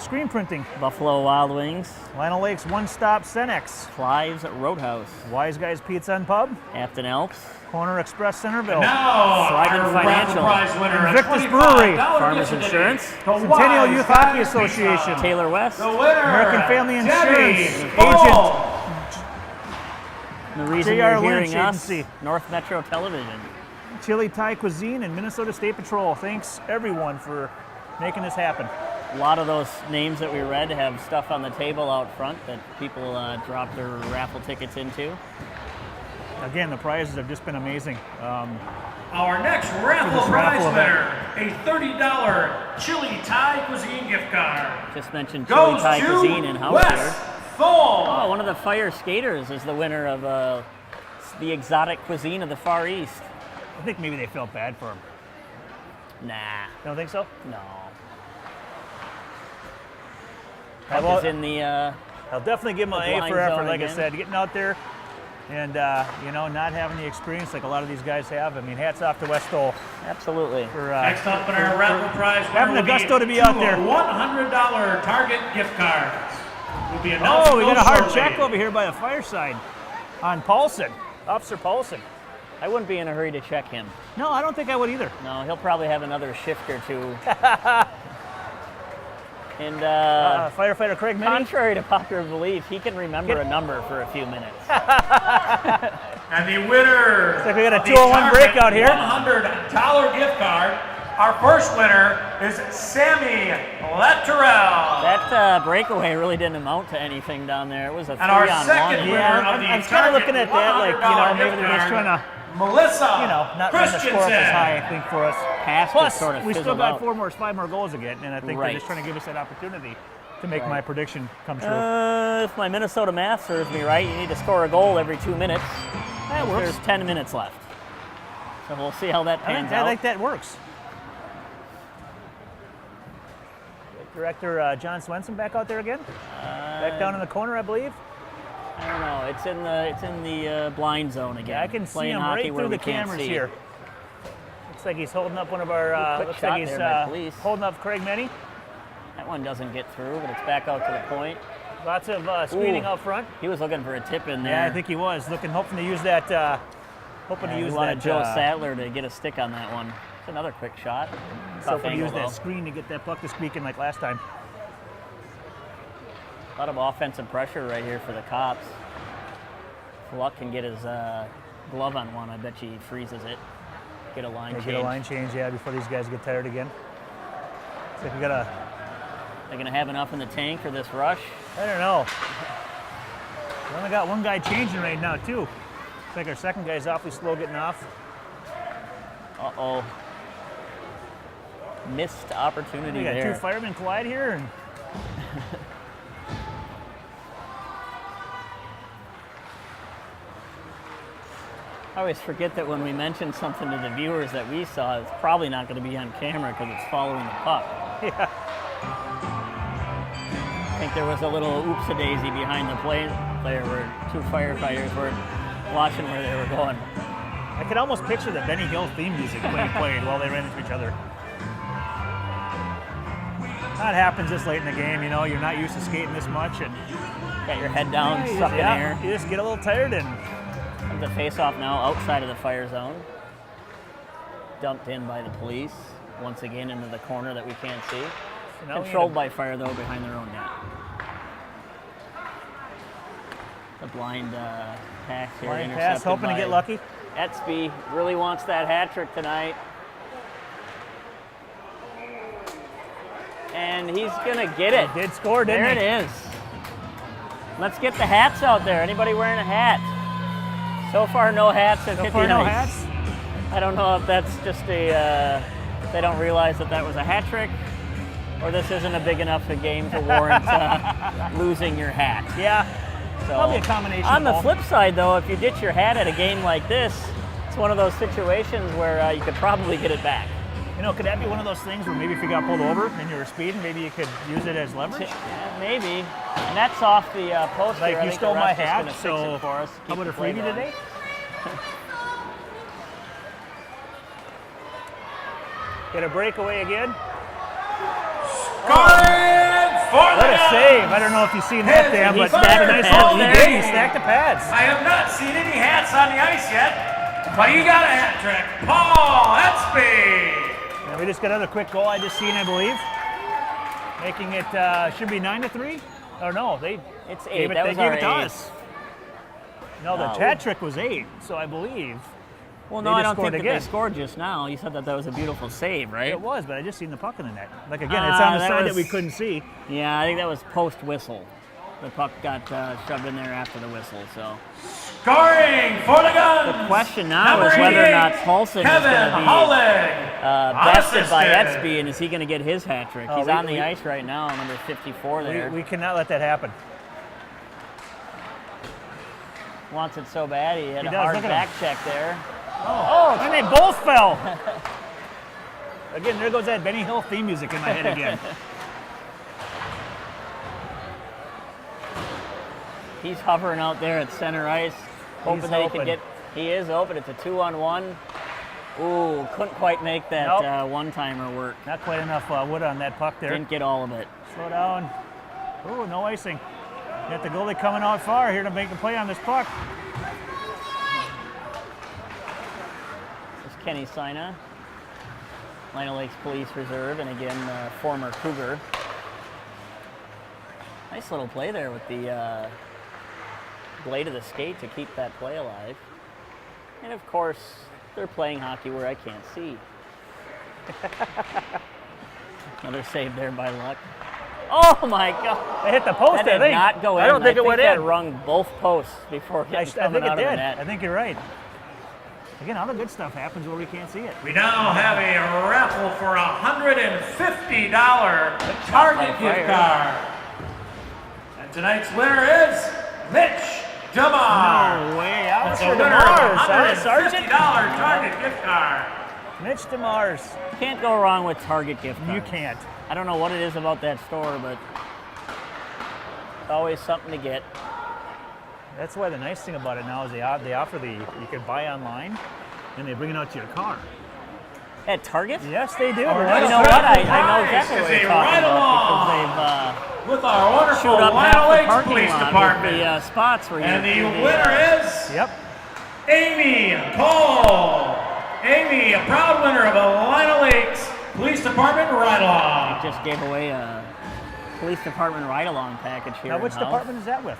Screen Printing. Buffalo Wild Wings. Lino Lake's One Stop Cenex. Clive's Roadhouse. Wise Guys Pizza and Pub, Afton Elks. Corner Express Centerville, Now, Thriving our Financial. raffle prize winner, And a Victus $25 Brewery. Farmers gift Insurance. certificate to Centennial Wise Youth Hockey Guys Association, Pizza. Taylor West. The winner, American Family Debbie Insurance, Bull. The reason J.R. you're Lynch hearing us, Agency. North Metro Television. Chili Thai Cuisine, and Minnesota State Patrol. Thanks everyone for making this happen. A lot of those names that we read have stuff on the table out front that people drop their raffle tickets into. Again, the prizes have just been amazing. Our next raffle this prize raffle winner, a $30 Chili Thai Cuisine gift card. Just mentioned Chili Goes Thai to Cuisine in house Wes here. Thorne. Oh, one of the fire skaters is the winner of the exotic cuisine of the Far East. I think maybe they felt bad for him. Nah, You don't think so? no. How Puck is about- in the I'll definitely give him an The A blind for effort, zone like I again. said, getting out there and not having the experience like a lot of these guys have. I mean, hats off to West Stoll absolutely. for Next up in our raffle prize winner having the will gusto to be out there. two $100 Target gift cards. Will be announced Oh, we got a hard shortly. check over here by the fireside on Paulson, Officer Paulson. I wouldn't be in a hurry to check him. No, I don't think I would either. No, he'll probably have another shift or two. And Firefighter Craig Minnie. contrary to popular belief, he can remember a number for a few minutes. And the winner like we got a of the 201 Target breakout here. $100 gift card. Our first winner is Sammy Letterell. That breakaway really didn't amount to anything down there. It was a And our 3-on-1. second winner Yeah, of the I was kind of Target looking at that like, $100 maybe gift they're just card, trying to, Melissa not trying to score up as high, I Christensen. think, for us. Pass just Plus, sort of we still fizzled got out. 5 more goals again, and I think they're Right. just trying to give us that opportunity to make Right. my prediction come true. If my Minnesota math serves me right, you need to score a goal every 2 minutes. That works. There's 10 minutes left. So we'll see how that pans I out. think that works. Director John Swenson back out there again, back down in the corner, I believe. I don't know. It's in the blind zone again. I can see Playing him hockey right where through we the can't cameras see. here. Looks like he's holding up one of our. Quick Looks shot like he's there by police. holding up Craig Minnie. That one doesn't get through, but it's back out to the point. Lots of screening Ooh. out front. He was looking for a tip in there. Yeah, I think he was hoping to use that. Hoping to He use wanted that. Joe Sadler to get a stick on that one. It's another quick shot. Tough Hoping to angle, use that though. screen to get that puck to squeak in like last time. A lot of offensive pressure right here for the Cops. If Luck can get his glove on one, I bet you he freezes it. Get a line change. Get a line change, yeah, before these guys get tired again. Looks like we got a. They're going to have enough in the tank for this rush. I don't know. We only got one guy changing right now, too. Looks like our second guy's awfully slow getting off. Uh-oh. Missed opportunity We got there. two firemen collide here, and I always forget that when we mention something to the viewers that we saw, it's probably not going to be on camera because it's following the puck. yeah. I think there was a little oops-a-daisy behind the player where two firefighters were watching where they were going. I could almost picture the Benny Hill theme music being played while they ran into each other. That happens this late in the game, you're not used to skating this much, and Got your head down, you sucking just, air. you just get a little tired, and The face-off now outside of the fire zone. Dumped in by the police. Once again into the corner that we can't see. Controlled by fire, though, behind their own net. The blind pass here. Blind pass, intercepted hoping to by get lucky. Etzby really wants that hat trick tonight. And he's going to get it. He did score, didn't There he? it is. Let's get the hats out there. Anybody wearing a hat? So far, no hats have So hit far, the no ice. hats. I don't know if that's just they don't realize that was a hat trick, or this isn't a big enough a game to warrant losing your hat. Yeah, So, probably a combination on of the both. flip side, though, if you ditch your hat at a game like this, it's one of those situations where you could probably get it back. Could that be one of those things where maybe if you got pulled over and you were speeding, maybe you could use it as leverage? Yeah, maybe. And that's off the post Like, here. I you think stole the my ref's just hat, gonna fix so it for us. how about a freebie today? Get a breakaway again. Scoring for the What a gun. save. I don't know if you've seen that, Dan, He but stacked that's a the nice pads hole. He there. did. He stacked the pads. I have not seen any hats on the ice yet, but he got a hat trick. Paul Espy. And we just got another quick goal I just seen, I believe. Making it, should be 9-3? Or no, It's gave 8. it, That they was gave our it to 8. us. No, the Oh. hat trick was 8, so I believe. Well, They no, I just don't think scored that again. they scored just now. You said that was a beautiful save, right? It was, but I just seen the puck in the net. Like again, it's on the that side that was- we couldn't see. Yeah, I think that was post whistle. The puck got shoved in there after the whistle. So Scoring for the Guns. the question now Number is whether or 88, not Paulson is Kevin going to be Hollig. bested by Unassisted. Etsby, and is he going to get his hat trick? Oh, He's we- on the we- ice right now, number 54 there. We cannot let that happen. Wants it so bad, he had He a does, hard look at back him. check there. Oh, and they both fell. Again, there goes that Benny Hill theme music in my head again. He's hovering out there at center ice, hoping that he open. can get. He is open. It's a 2-on-1. Ooh, couldn't quite make that Nope. one-timer work. Not quite enough wood on that puck there. Didn't get all of it. Slow down. Ooh, no icing. Got the goalie coming out far here to make a play on this puck. It's Kenny Sina, Lino Lakes Police Reserve, and again, former Cougar. Nice little play there with the blade of the skate to keep that play alive. And of course, they're playing hockey where I can't see. Another save there by Luck. Oh my God! They hit the post, That I did think. not go in. I don't think it went that in. rung both posts before I coming think it out of the did. net. I think you're right. Again, all the good stuff happens where we can't see it. We now have a raffle for a $150 Target gift card. And tonight's winner is Mitch DeMar. No way. That's a Officer winner of DeMars, a huh, $150 Sergeant? Target gift card. Mitch DeMars. Can't go wrong with Target gift cards. You can't. I don't know what it is about that store, but it's always something to get. That's why the nice thing about it now is they offer you can buy online and they bring it out to your car. At Target? Yes, they do. Our You next know what? I know prize exactly is what a you're talking ride-along about because with our wonderful they've showed up Lino half the Lakes parking Police lot Department. with the spots where And you the do winner is Yep. Amy Cole. Amy, a proud winner of a Lino Lakes Police Department ride-along. just gave away a police department ride-along package here. Now, which in-house. department is that with?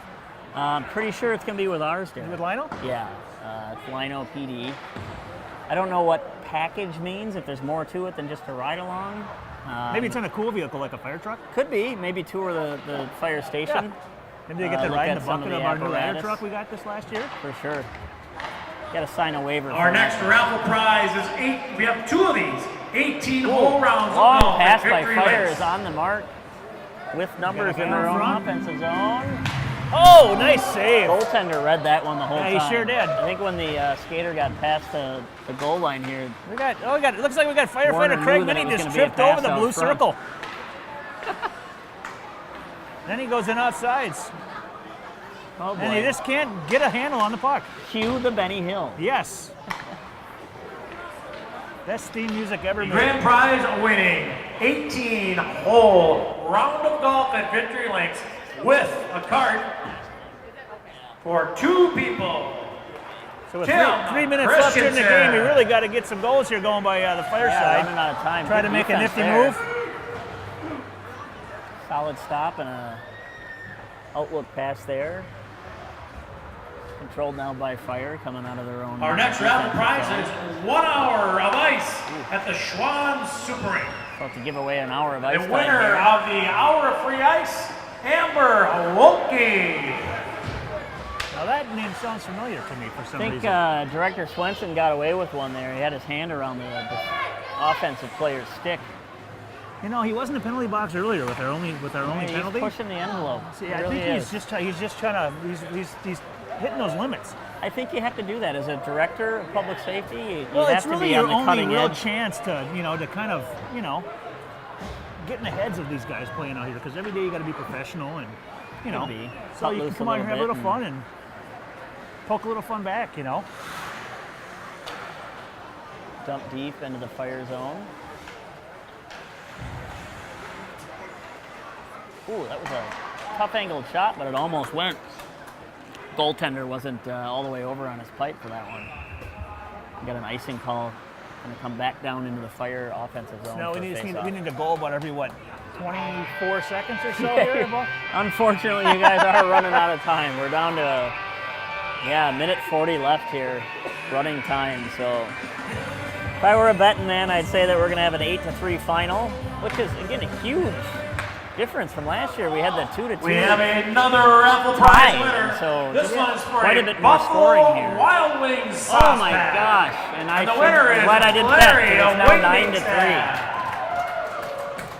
I'm pretty sure it's going to be with ours, Dad. With Lino? Yeah, it's Lino PD. I don't know what package means, if there's more to it than just a ride-along. Maybe it's on a cool vehicle like a fire truck. Could be. Maybe tour the fire station. Maybe they get to Look ride in at the some bucket of of the our new ladder apparatus. truck we got this last year. For sure. Got to sign a waiver. Our for next that. raffle prize is 8. We have 2 of these. 18 whole rounds of Long golf pass at by Victory Fire Lakes. is on the mark with numbers Got a in their guy own in front. offensive zone. Oh, nice save. Goaltender read that one the whole Yeah, time. he sure did. I think when the skater got past the goal line here, It looks like we got Warner firefighter knew Craig that Minnie it was just gonna be a tripped over pass the out blue front. circle. Then he goes in outsides. oh boy, And he just can't get a handle on the puck. cue the Benny Hill. Yes. Best theme music ever The made. grand prize winning 18-hole round of golf at Victory Lakes with a cart for 2 people. So with Tim 3 minutes left in the Christensen. game, we really got to get some goals here going by the fire Yeah, side. running out of time. Try Good to make a defense nifty there. move. Solid stop and a outlook pass there. Controlled now by Fire, coming out of their own. Our next raffle defensive prize zone. is 1 hour of ice at the Schwan Super Rink. About to give away an hour of ice The time winner here. of the hour of free ice, Amber Wolke. Now that name sounds familiar to me for some I think reason. Director Swenson got away with one there. He had his hand around the offensive player's stick. You know, he wasn't in the penalty box earlier with our only He's penalty. pushing the envelope. See, He I really think is. he's just trying to he's hitting those limits. I think you have to do that as a director of public safety. You Well, have it's to really be your on the only cutting real edge. chance to to kind of get in the heads of these guys playing out here because every day you got to be professional and Could be. so Cut you can loose come a out here and have a little little bit fun and poke a little fun back. Dump deep into the Fire zone. Ooh, that was a tough angled shot, but it almost went. Goaltender wasn't all the way over on his pipe for that one. We got an icing call. Going to come back down into the Fire offensive zone. No, for we a need face-off. to go about every, 24 seconds or so here? Unfortunately, you guys are running out of time. We're down to, minute 40 left here, running time. So if I were a betting man, I'd say that we're going to have an 8-3 final, which is, again, a huge difference from last year. We had the 2-2. We have another raffle prize winner. So this one is for quite a bit more Buffalo scoring here. Wild Wings sauce Oh my bag. gosh! And And the winner is glad I didn't bet. Larry It's of now Wing 9-3.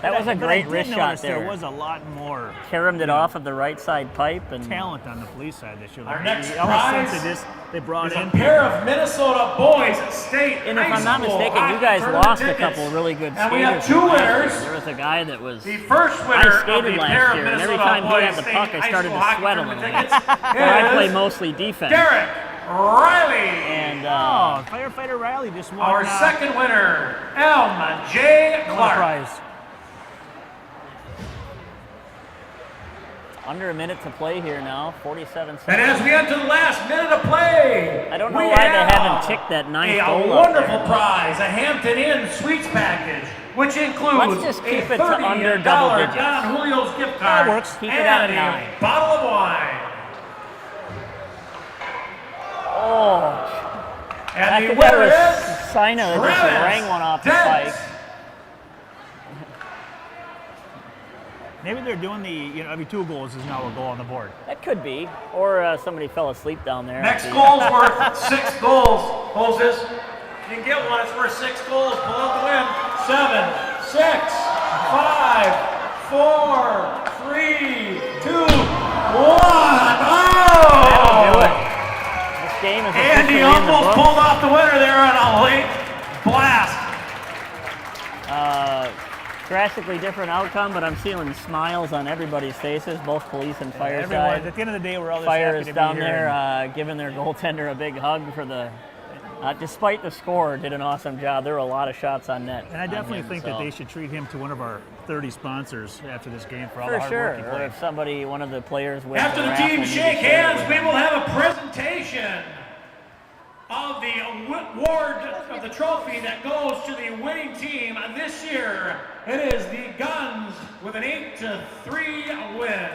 That was a great wrist shot there. There was a lot more Caromed it off of the right side pipe and talent on the police side this year. Our next I almost prize sense they brought is in a pair of Minnesota boys state And if high I'm not school mistaken, you hockey guys tournament lost a tickets. couple really good And skaters. we have two last year. winners. There was a guy that was. The first I winner of skated the last pair of year, and every Minnesota time he had boys the state puck, I high started school to hockey sweat a tournament little bit. tickets But I play is mostly defense. Derek Riley. And Firefighter Riley just won Our second winner, Elm J. won a Clark. prize. under a minute to play here now, 47 seconds. And as we enter the last minute of play, I don't know we why they have haven't ticked that ninth a goal up wonderful there. prize, a Hampton Inn Suites package, which includes Let's just keep a it to $30 under double digits. Don Julio's gift card That works. Keep it and at a a 9. bottle of wine. Oh, I And the think that winner was is Sina that just Travis rang one off the Dent. spike. Maybe they're doing every 2 goals is now a goal on the board. That could be. Or somebody fell asleep down there. Next at the- goal's worth 6 goals, Moses. You can get one, it's worth 6 goals. Pull out the win. 7, 6, 5, 4, 3, 2, 1. That'll do Oh! it. This game is Andy officially in the almost books. pulled off the winner there on a late blast. Drastically different outcome, but I'm seeing smiles on everybody's faces, both police and fire Everyone, side. at the end of the day, we're all just Fire happy is to be down here. there giving their goaltender a big hug for the, despite the score, did an awesome job. There were a lot of shots on net. And I on definitely him, think so. that they should treat him to one of our 30 sponsors after this game for all the For hard sure. work he Or played. if somebody, one of the players wins After the raffle, teams maybe shake share it hands, with we them. will have a presentation of the award of the trophy that goes to the winning team this year. It is the Guns with an 8-3 win.